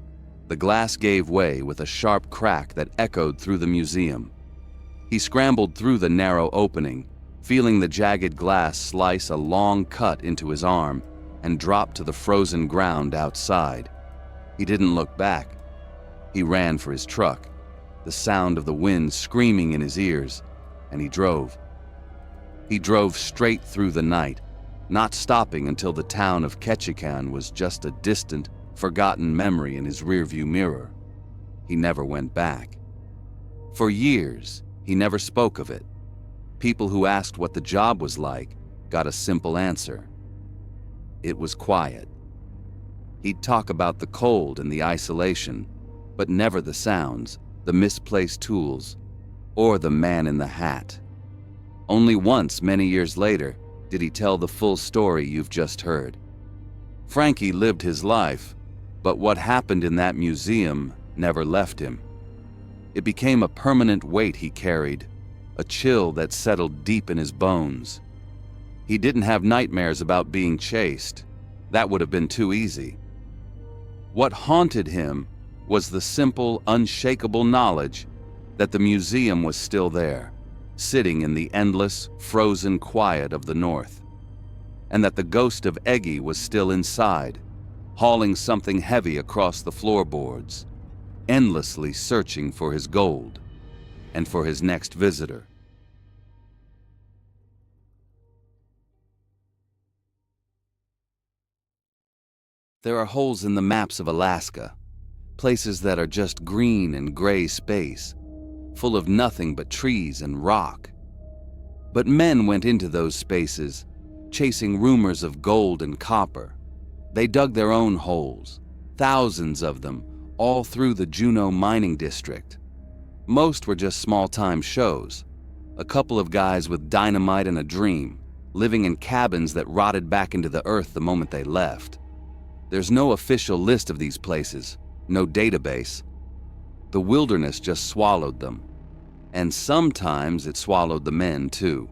the glass gave way with a sharp crack that echoed through the museum. He scrambled through the narrow opening, feeling the jagged glass slice a long cut into his arm, and dropped to the frozen ground outside. He didn't look back. He ran for his truck, the sound of the wind screaming in his ears, and he drove. He drove straight through the night, not stopping until the town of Ketchikan was just a distant, forgotten memory in his rearview mirror. He never went back. For years, he never spoke of it. People who asked what the job was like got a simple answer. It was quiet. He'd talk about the cold and the isolation, but never the sounds, the misplaced tools, or the man in the hat. Only once, many years later, did he tell the full story you've just heard. Frankie lived his life, but what happened in that museum never left him. It became a permanent weight he carried, a chill that settled deep in his bones. He didn't have nightmares about being chased. That would have been too easy. What haunted him was the simple, unshakable knowledge that the museum was still there, sitting in the endless, frozen quiet of the north, and that the ghost of Eggy was still inside, hauling something heavy across the floorboards, endlessly searching for his gold and for his next visitor. There are holes in the maps of Alaska, places that are just green and gray space, full of nothing but trees and rock. But men went into those spaces, chasing rumors of gold and copper. They dug their own holes, thousands of them, all through the Juneau mining district. Most were just small-time shows. A couple of guys with dynamite and a dream, living in cabins that rotted back into the earth the moment they left. There's no official list of these places, no database. The wilderness just swallowed them. And sometimes it swallowed the men, too.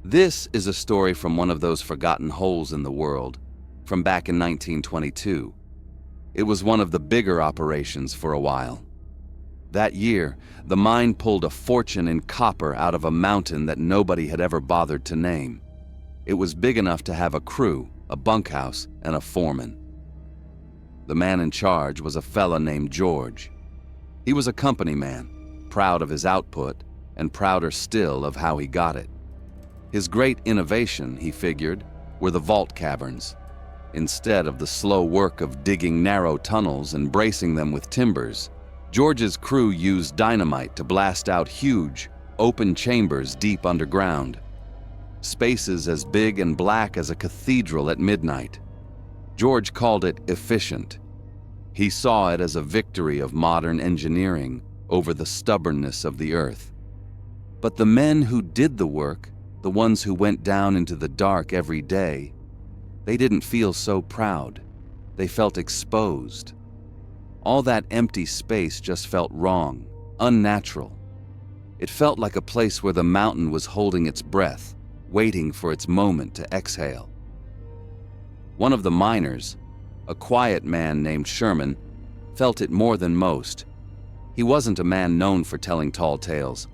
This is a story from one of those forgotten holes in the world, from back in 1922. It was one of the bigger operations for a while. That year, the mine pulled a fortune in copper out of a mountain that nobody had ever bothered to name. It was big enough to have a crew, a bunkhouse, and a foreman. The man in charge was a fella named George. He was a company man, proud of his output, and prouder still of how he got it. His great innovation, he figured, were the vault caverns. Instead of the slow work of digging narrow tunnels and bracing them with timbers, George's crew used dynamite to blast out huge, open chambers deep underground. Spaces as big and black as a cathedral at midnight. George called it efficient. He saw it as a victory of modern engineering over the stubbornness of the earth. But the men who did the work, the ones who went down into the dark every day, they didn't feel so proud. They felt exposed. All that empty space just felt wrong, unnatural. It felt like a place where the mountain was holding its breath, waiting for its moment to exhale. One of the miners, a quiet man named Sherman, felt it more than most. He wasn't a man known for telling tall tales.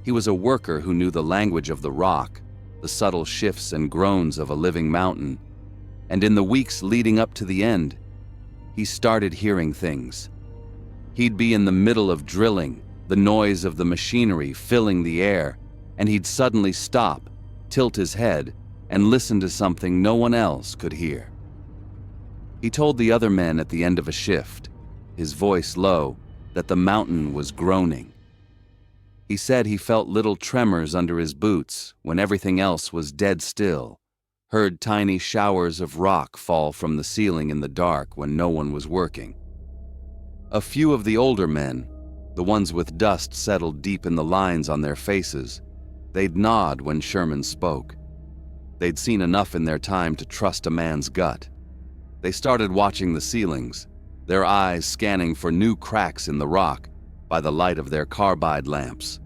He was a worker who knew the language of the rock, the subtle shifts and groans of a living mountain. And in the weeks leading up to the end, he started hearing things. He'd be in the middle of drilling, the noise of the machinery filling the air, and he'd suddenly stop, tilt his head, and listen to something no one else could hear. He told the other men at the end of a shift, his voice low, that the mountain was groaning. He said he felt little tremors under his boots when everything else was dead still, heard tiny showers of rock fall from the ceiling in the dark when no one was working. A few of the older men, the ones with dust settled deep in the lines on their faces, they'd nod when Sherman spoke. They'd seen enough in their time to trust a man's gut. They started watching the ceilings, their eyes scanning for new cracks in the rock by the light of their carbide lamps.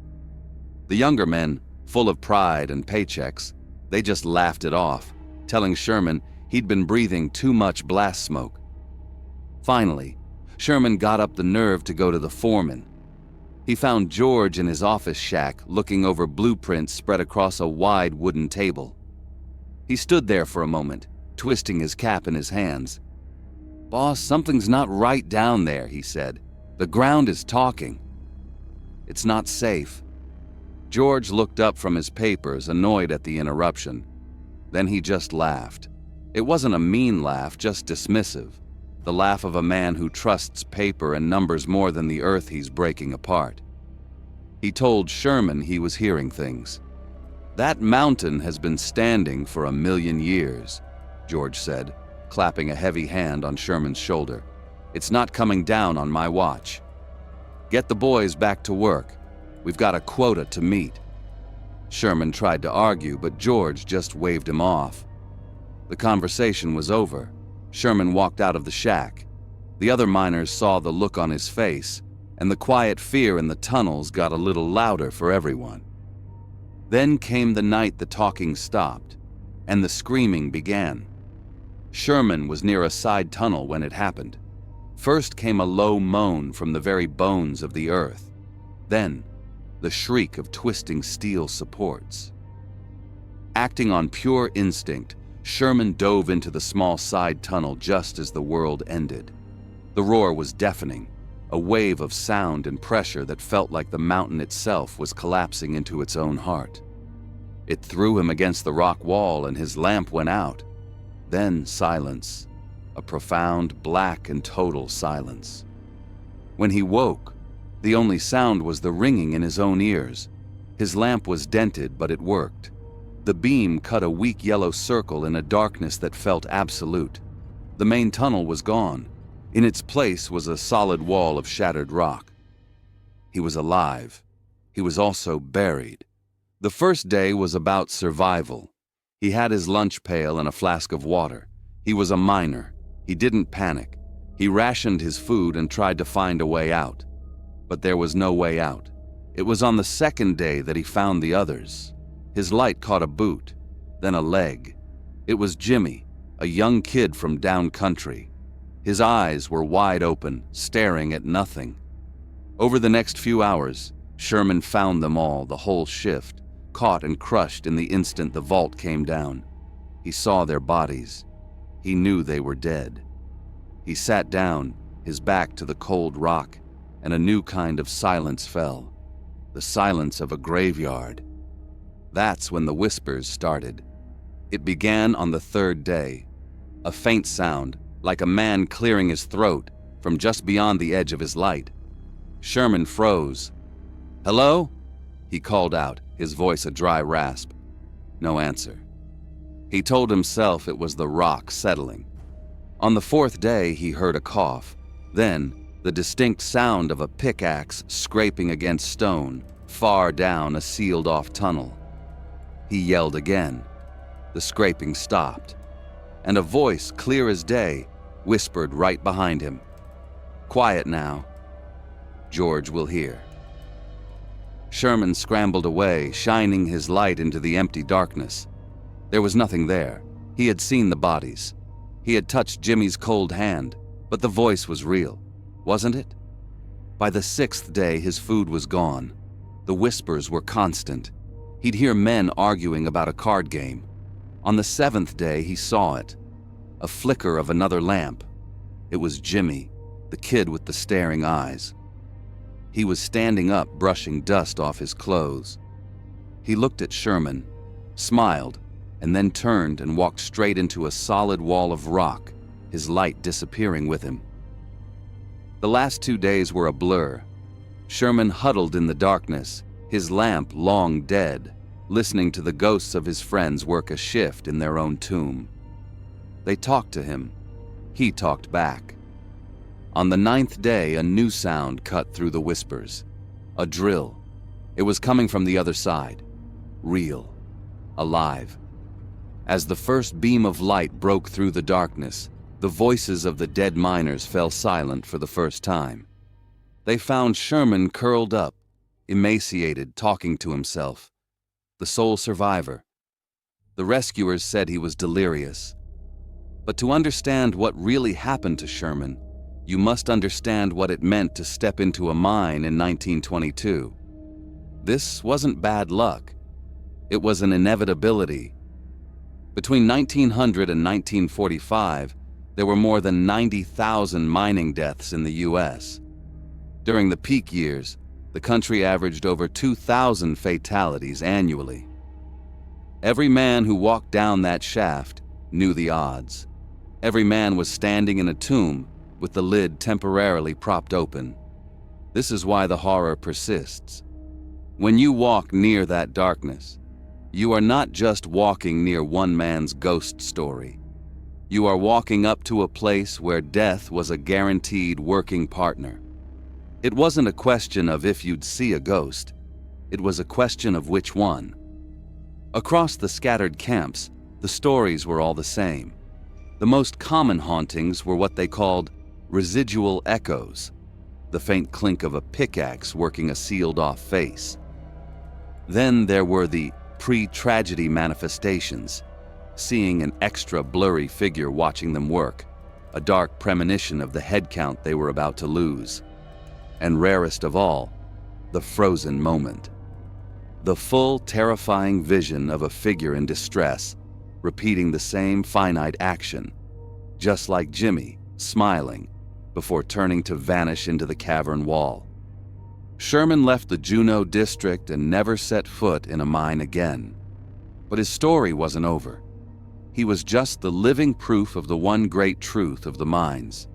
The younger men, full of pride and paychecks, they just laughed it off, telling Sherman he'd been breathing too much blast smoke. Finally, Sherman got up the nerve to go to the foreman. He found George in his office shack looking over blueprints spread across a wide wooden table. He stood there for a moment, twisting his cap in his hands. "Boss, something's not right down there," he said. "The ground is talking. It's not safe." George looked up from his papers, annoyed at the interruption. Then he just laughed. It wasn't a mean laugh, just dismissive. The laugh of a man who trusts paper and numbers more than the earth he's breaking apart. He told Sherman he was hearing things. "That mountain has been standing for 1,000,000 years, George said, clapping a heavy hand on Sherman's shoulder. "It's not coming down on my watch. Get the boys back to work. We've got a quota to meet." Sherman tried to argue, but George just waved him off. The conversation was over. Sherman walked out of the shack. The other miners saw the look on his face, and the quiet fear in the tunnels got a little louder for everyone. Then came the night the talking stopped, and the screaming began. Sherman was near a side tunnel when it happened. First came a low moan from the very bones of the earth. Then, the shriek of twisting steel supports. Acting on pure instinct, Sherman dove into the small side tunnel just as the world ended. The roar was deafening, a wave of sound and pressure that felt like the mountain itself was collapsing into its own heart. It threw him against the rock wall and his lamp went out. Then silence, a profound, black and total silence. When he woke, the only sound was the ringing in his own ears. His lamp was dented, but it worked. The beam cut a weak yellow circle in a darkness that felt absolute. The main tunnel was gone. In its place was a solid wall of shattered rock. He was alive. He was also buried. The first day was about survival. He had his lunch pail and a flask of water. He was a miner. He didn't panic. He rationed his food and tried to find a way out. But there was no way out. It was on the second day that he found the others. His light caught a boot, then a leg. It was Jimmy, a young kid from down country. His eyes were wide open, staring at nothing. Over the next few hours, Sherman found them all, the whole shift, caught and crushed in the instant the vault came down. He saw their bodies. He knew they were dead. He sat down, his back to the cold rock, and a new kind of silence fell. The silence of a graveyard. That's when the whispers started. It began on the third day. A faint sound, like a man clearing his throat, from just beyond the edge of his light. Sherman froze. "Hello?" he called out, his voice a dry rasp. No answer. He told himself it was the rock settling. On the fourth day, he heard a cough. Then, the distinct sound of a pickaxe scraping against stone, far down a sealed-off tunnel. He yelled again. The scraping stopped, and a voice, clear as day, whispered right behind him. "Quiet now. George will hear." Sherman scrambled away, shining his light into the empty darkness. There was nothing there. He had seen the bodies. He had touched Jimmy's cold hand, but the voice was real, wasn't it? By the sixth day, his food was gone. The whispers were constant. He'd hear men arguing about a card game. On the seventh day, he saw it. A flicker of another lamp. It was Jimmy, the kid with the staring eyes. He was standing up, brushing dust off his clothes. He looked at Sherman, smiled, and then turned and walked straight into a solid wall of rock, his light disappearing with him. The last 2 days were a blur. Sherman huddled in the darkness, his lamp long dead, listening to the ghosts of his friends work a shift in their own tomb. They talked to him. He talked back. On the 9th day, a new sound cut through the whispers. A drill. It was coming from the other side. Real. Alive. As the first beam of light broke through the darkness, the voices of the dead miners fell silent for the first time. They found Sherman curled up, emaciated, talking to himself. The sole survivor. The rescuers said he was delirious. But to understand what really happened to Sherman, you must understand what it meant to step into a mine in 1922. This wasn't bad luck. It was an inevitability. Between 1900 and 1945, there were more than 90,000 mining deaths in the U.S. During the peak years, the country averaged over 2,000 fatalities annually. Every man who walked down that shaft knew the odds. Every man was standing in a tomb with the lid temporarily propped open. This is why the horror persists. When you walk near that darkness, you are not just walking near one man's ghost story. You are walking up to a place where death was a guaranteed working partner. It wasn't a question of if you'd see a ghost. It was a question of which one. Across the scattered camps, the stories were all the same. The most common hauntings were what they called residual echoes, the faint clink of a pickaxe working a sealed-off face. Then there were the pre-tragedy manifestations, seeing an extra blurry figure watching them work, a dark premonition of the head count they were about to lose. And rarest of all, the frozen moment. The full, terrifying vision of a figure in distress, repeating the same finite action, just like Jimmy, smiling, before turning to vanish into the cavern wall. Sherman left the Juneau district and never set foot in a mine again. But his story wasn't over. He was just the living proof of the one great truth of the mines.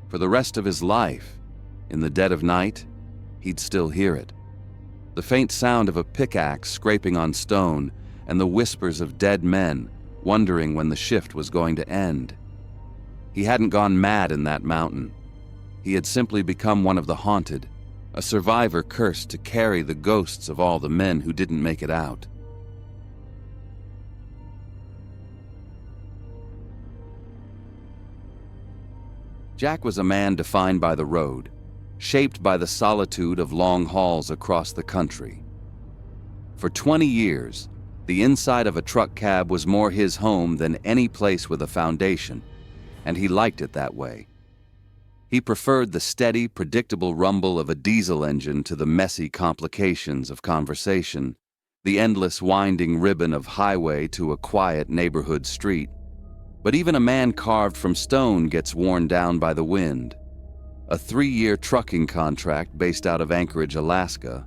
For the rest of his life, in the dead of night, he'd still hear it. The faint sound of a pickaxe scraping on stone and the whispers of dead men wondering when the shift was going to end. He hadn't gone mad in that mountain. He had simply become one of the haunted, a survivor cursed to carry the ghosts of all the men who didn't make it out. Jack was a man defined by the road, shaped by the solitude of long hauls across the country. For 20 years, the inside of a truck cab was more his home than any place with a foundation, and he liked it that way. He preferred the steady, predictable rumble of a diesel engine to the messy complications of conversation, the endless winding ribbon of highway to a quiet neighborhood street. But even a man carved from stone gets worn down by the wind. A 3-year trucking contract based out of Anchorage, Alaska,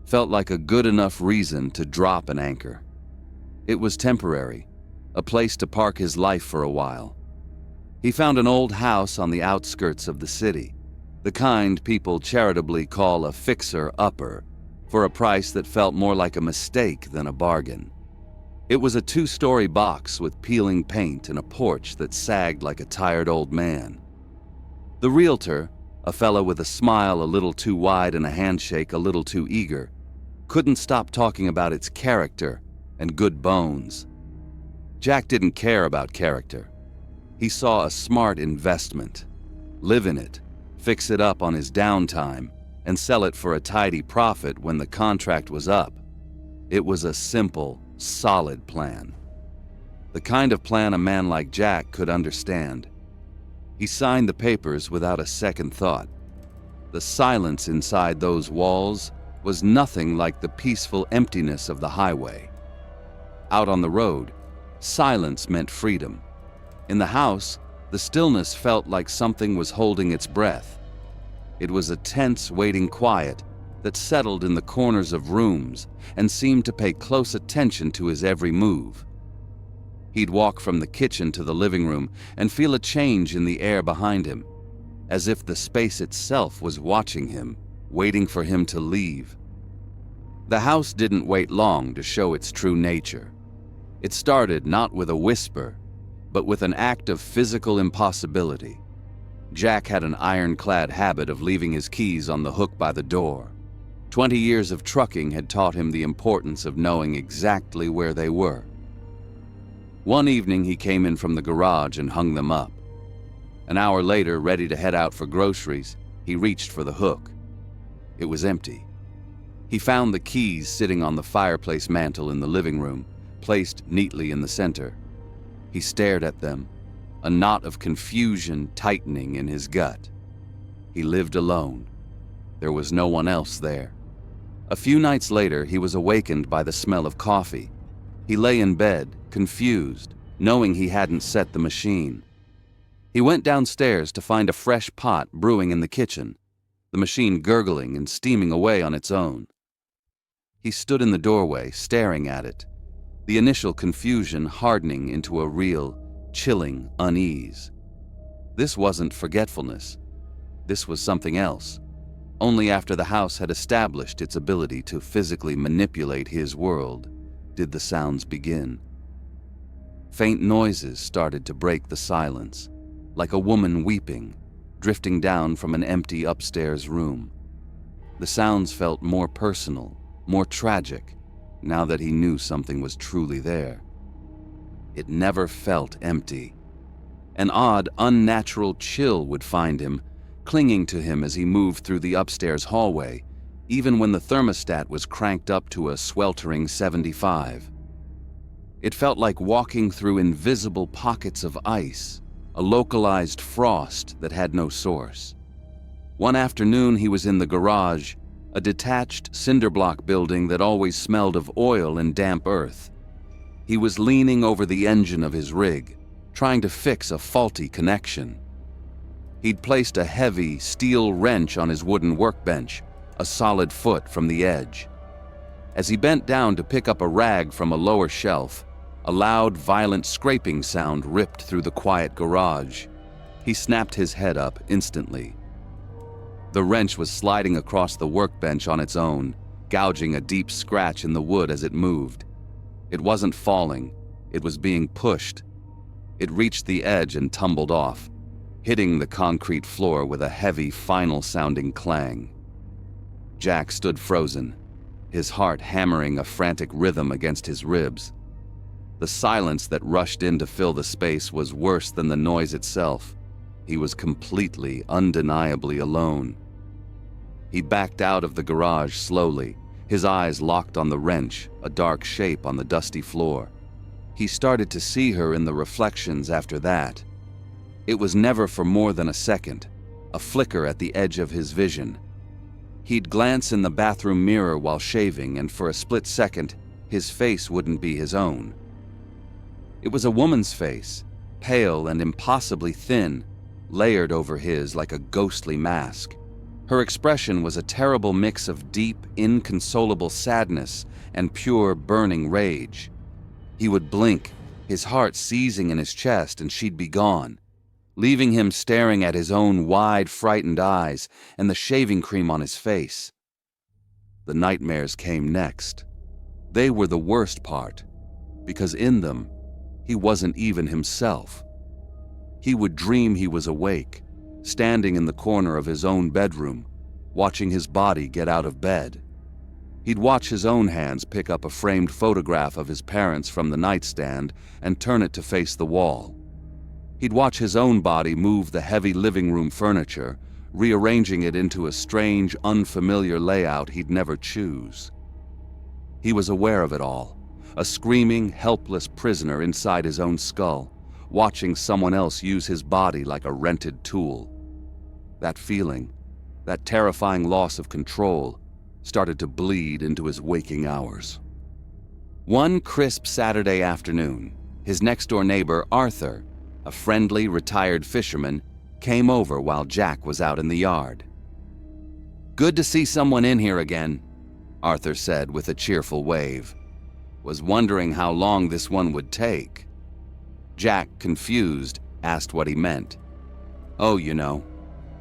felt like a good enough reason to drop an anchor. It was temporary, a place to park his life for a while. He found an old house on the outskirts of the city, the kind people charitably call a fixer-upper, for a price that felt more like a mistake than a bargain. It was a 2-story box with peeling paint and a porch that sagged like a tired old man. The realtor, a fellow with a smile a little too wide and a handshake a little too eager, couldn't stop talking about its character and good bones. Jack didn't care about character. He saw a smart investment. Live in it, fix it up on his downtime, and sell it for a tidy profit when the contract was up. It was a simple, solid plan. The kind of plan a man like Jack could understand. He signed the papers without a second thought. The silence inside those walls was nothing like the peaceful emptiness of the highway. Out on the road, silence meant freedom. In the house, the stillness felt like something was holding its breath. It was a tense, waiting quiet that settled in the corners of rooms and seemed to pay close attention to his every move. He'd walk from the kitchen to the living room and feel a change in the air behind him, as if the space itself was watching him, waiting for him to leave. The house didn't wait long to show its true nature. It started not with a whisper, but with an act of physical impossibility. Jack had an ironclad habit of leaving his keys on the hook by the door. 20 years of trucking had taught him the importance of knowing exactly where they were. One evening, he came in from the garage and hung them up. An hour later, ready to head out for groceries, he reached for the hook. It was empty. He found the keys sitting on the fireplace mantel in the living room, placed neatly in the center. He stared at them, a knot of confusion tightening in his gut. He lived alone. There was no one else there. A few nights later, he was awakened by the smell of coffee. He lay in bed, confused, knowing he hadn't set the machine. He went downstairs to find a fresh pot brewing in the kitchen, the machine gurgling and steaming away on its own. He stood in the doorway, staring at it, the initial confusion hardening into a real, chilling unease. This wasn't forgetfulness. This was something else. Only after the house had established its ability to physically manipulate his world did the sounds begin. Faint noises started to break the silence, like a woman weeping, drifting down from an empty upstairs room. The sounds felt more personal, more tragic, now that he knew something was truly there. It never felt empty. An odd, unnatural chill would find him, clinging to him as he moved through the upstairs hallway, even when the thermostat was cranked up to a sweltering 75. It felt like walking through invisible pockets of ice, a localized frost that had no source. One afternoon he was in the garage, a detached cinderblock building that always smelled of oil and damp earth. He was leaning over the engine of his rig, trying to fix a faulty connection. He'd placed a heavy steel wrench on his wooden workbench, a solid foot from the edge. As he bent down to pick up a rag from a lower shelf, a loud, violent scraping sound ripped through the quiet garage. He snapped his head up instantly. The wrench was sliding across the workbench on its own, gouging a deep scratch in the wood as it moved. It wasn't falling, it was being pushed. It reached the edge and tumbled off, hitting the concrete floor with a heavy, final-sounding clang. Jack stood frozen, his heart hammering a frantic rhythm against his ribs. The silence that rushed in to fill the space was worse than the noise itself. He was completely, undeniably alone. He backed out of the garage slowly, his eyes locked on the wrench, a dark shape on the dusty floor. He started to see her in the reflections after that. It was never for more than a second, a flicker at the edge of his vision. He'd glance in the bathroom mirror while shaving, and for a split second, his face wouldn't be his own. It was a woman's face, pale and impossibly thin, layered over his like a ghostly mask. Her expression was a terrible mix of deep, inconsolable sadness and pure, burning rage. He would blink, his heart seizing in his chest, and she'd be gone, leaving him staring at his own wide, frightened eyes and the shaving cream on his face. The nightmares came next. They were the worst part, because in them, he wasn't even himself. He would dream he was awake, standing in the corner of his own bedroom, watching his body get out of bed. He'd watch his own hands pick up a framed photograph of his parents from the nightstand and turn it to face the wall. He'd watch his own body move the heavy living room furniture, rearranging it into a strange, unfamiliar layout he'd never choose. He was aware of it all, a screaming, helpless prisoner inside his own skull, watching someone else use his body like a rented tool. That feeling, that terrifying loss of control, started to bleed into his waking hours. One crisp Saturday afternoon, his next-door neighbor, Arthur, a friendly, retired fisherman, came over while Jack was out in the yard. "Good to see someone in here again," Arthur said with a cheerful wave. "Was wondering how long this one would take." Jack, confused, asked what he meant. "Oh, you know,"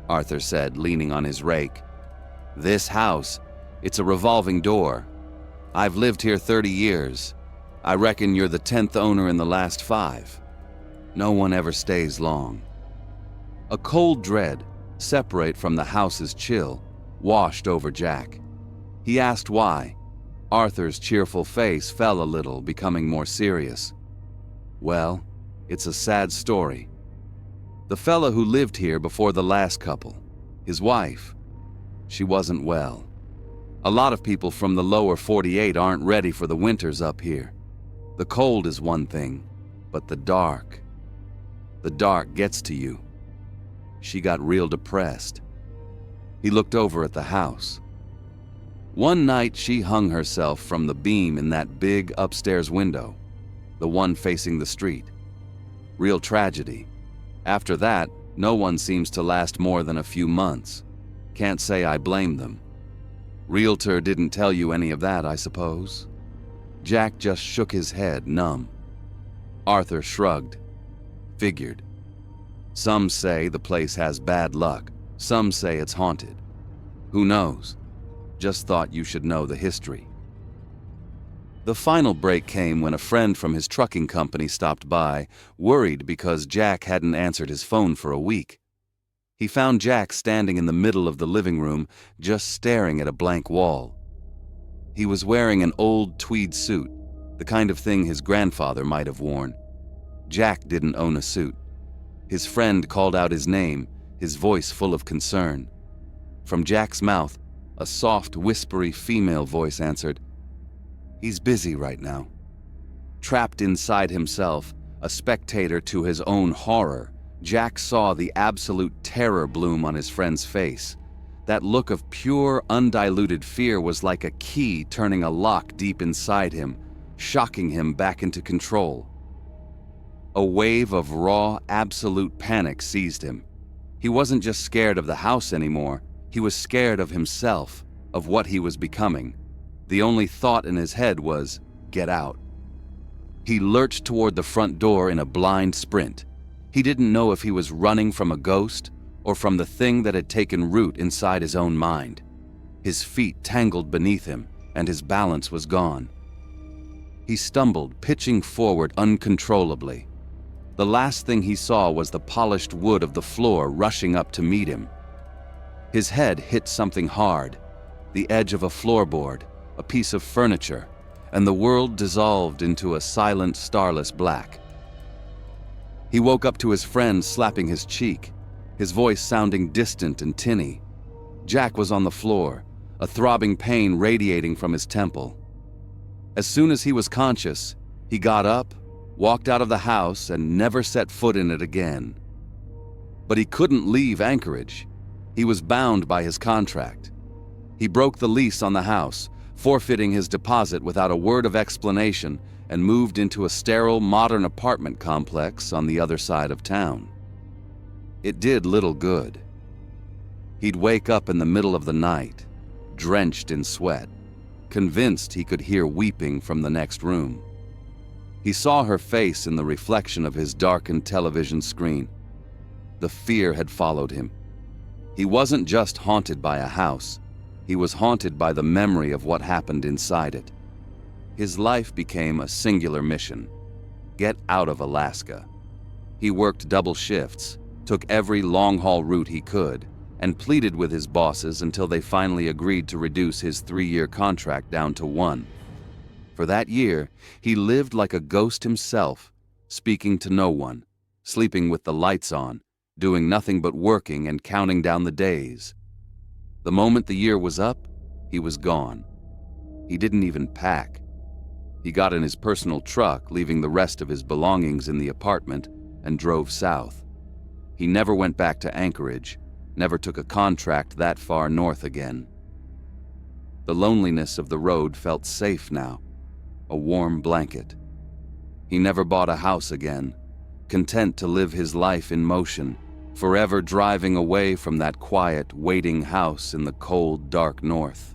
Arthur said, leaning on his rake. "This house, it's a revolving door. I've lived here 30 years. I reckon you're the 10th owner in the last 5. No one ever stays long." A cold dread, separate from the house's chill, washed over Jack. He asked why. Arthur's cheerful face fell a little, becoming more serious. "Well, it's a sad story. The fella who lived here before the last couple, his wife, she wasn't well. A lot of people from the lower 48 aren't ready for the winters up here. The cold is one thing, but the dark gets to you. She got real depressed." He looked over at the house. One night she hung herself from the beam in that big upstairs window, the one facing the street. Real tragedy. After that, no one seems to last more than a few months. Can't say I blame them. Realtor didn't tell you any of that, I suppose? Jack just shook his head, numb. Arthur shrugged. Figured. Some say the place has bad luck. Some say it's haunted. Who knows? Just thought you should know the history. The final break came when a friend from his trucking company stopped by, worried because Jack hadn't answered his phone for a week. He found Jack standing in the middle of the living room, just staring at a blank wall. He was wearing an old tweed suit, the kind of thing his grandfather might have worn. Jack didn't own a suit. His friend called out his name, his voice full of concern. From Jack's mouth, a soft, whispery female voice answered, "He's busy right now." Trapped inside himself, a spectator to his own horror, Jack saw the absolute terror bloom on his friend's face. That look of pure, undiluted fear was like a key turning a lock deep inside him, shocking him back into control. A wave of raw, absolute panic seized him. He wasn't just scared of the house anymore. He was scared of himself, of what he was becoming. The only thought in his head was, "Get out." He lurched toward the front door in a blind sprint. He didn't know if he was running from a ghost or from the thing that had taken root inside his own mind. His feet tangled beneath him, and his balance was gone. He stumbled, pitching forward uncontrollably. The last thing he saw was the polished wood of the floor rushing up to meet him. His head hit something hard. the edge of a floorboard, a piece of furniture, and the world dissolved into a silent, starless black. He woke up to his friend slapping his cheek, his voice sounding distant and tinny. Jack was on the floor, a throbbing pain radiating from his temple. As soon as he was conscious, he got up, walked out of the house, and never set foot in it again. But he couldn't leave Anchorage. He was bound by his contract. He broke the lease on the house, forfeiting his deposit without a word of explanation, and moved into a sterile, modern apartment complex on the other side of town. It did little good. He'd wake up in the middle of the night, drenched in sweat, convinced he could hear weeping from the next room. He saw her face in the reflection of his darkened television screen. The fear had followed him. He wasn't just haunted by a house. He was haunted by the memory of what happened inside it. His life became a singular mission: get out of Alaska. He worked double shifts, took every long-haul route he could, and pleaded with his bosses until they finally agreed to reduce his 3-year contract down to 1. For that year, he lived like a ghost himself, speaking to no one, sleeping with the lights on, doing nothing but working and counting down the days. The moment the year was up, he was gone. He didn't even pack. He got in his personal truck, leaving the rest of his belongings in the apartment, and drove south. He never went back to Anchorage, never took a contract that far north again. The loneliness of the road felt safe now, a warm blanket. He never bought a house again, content to live his life in motion, forever driving away from that quiet, waiting house in the cold, dark north.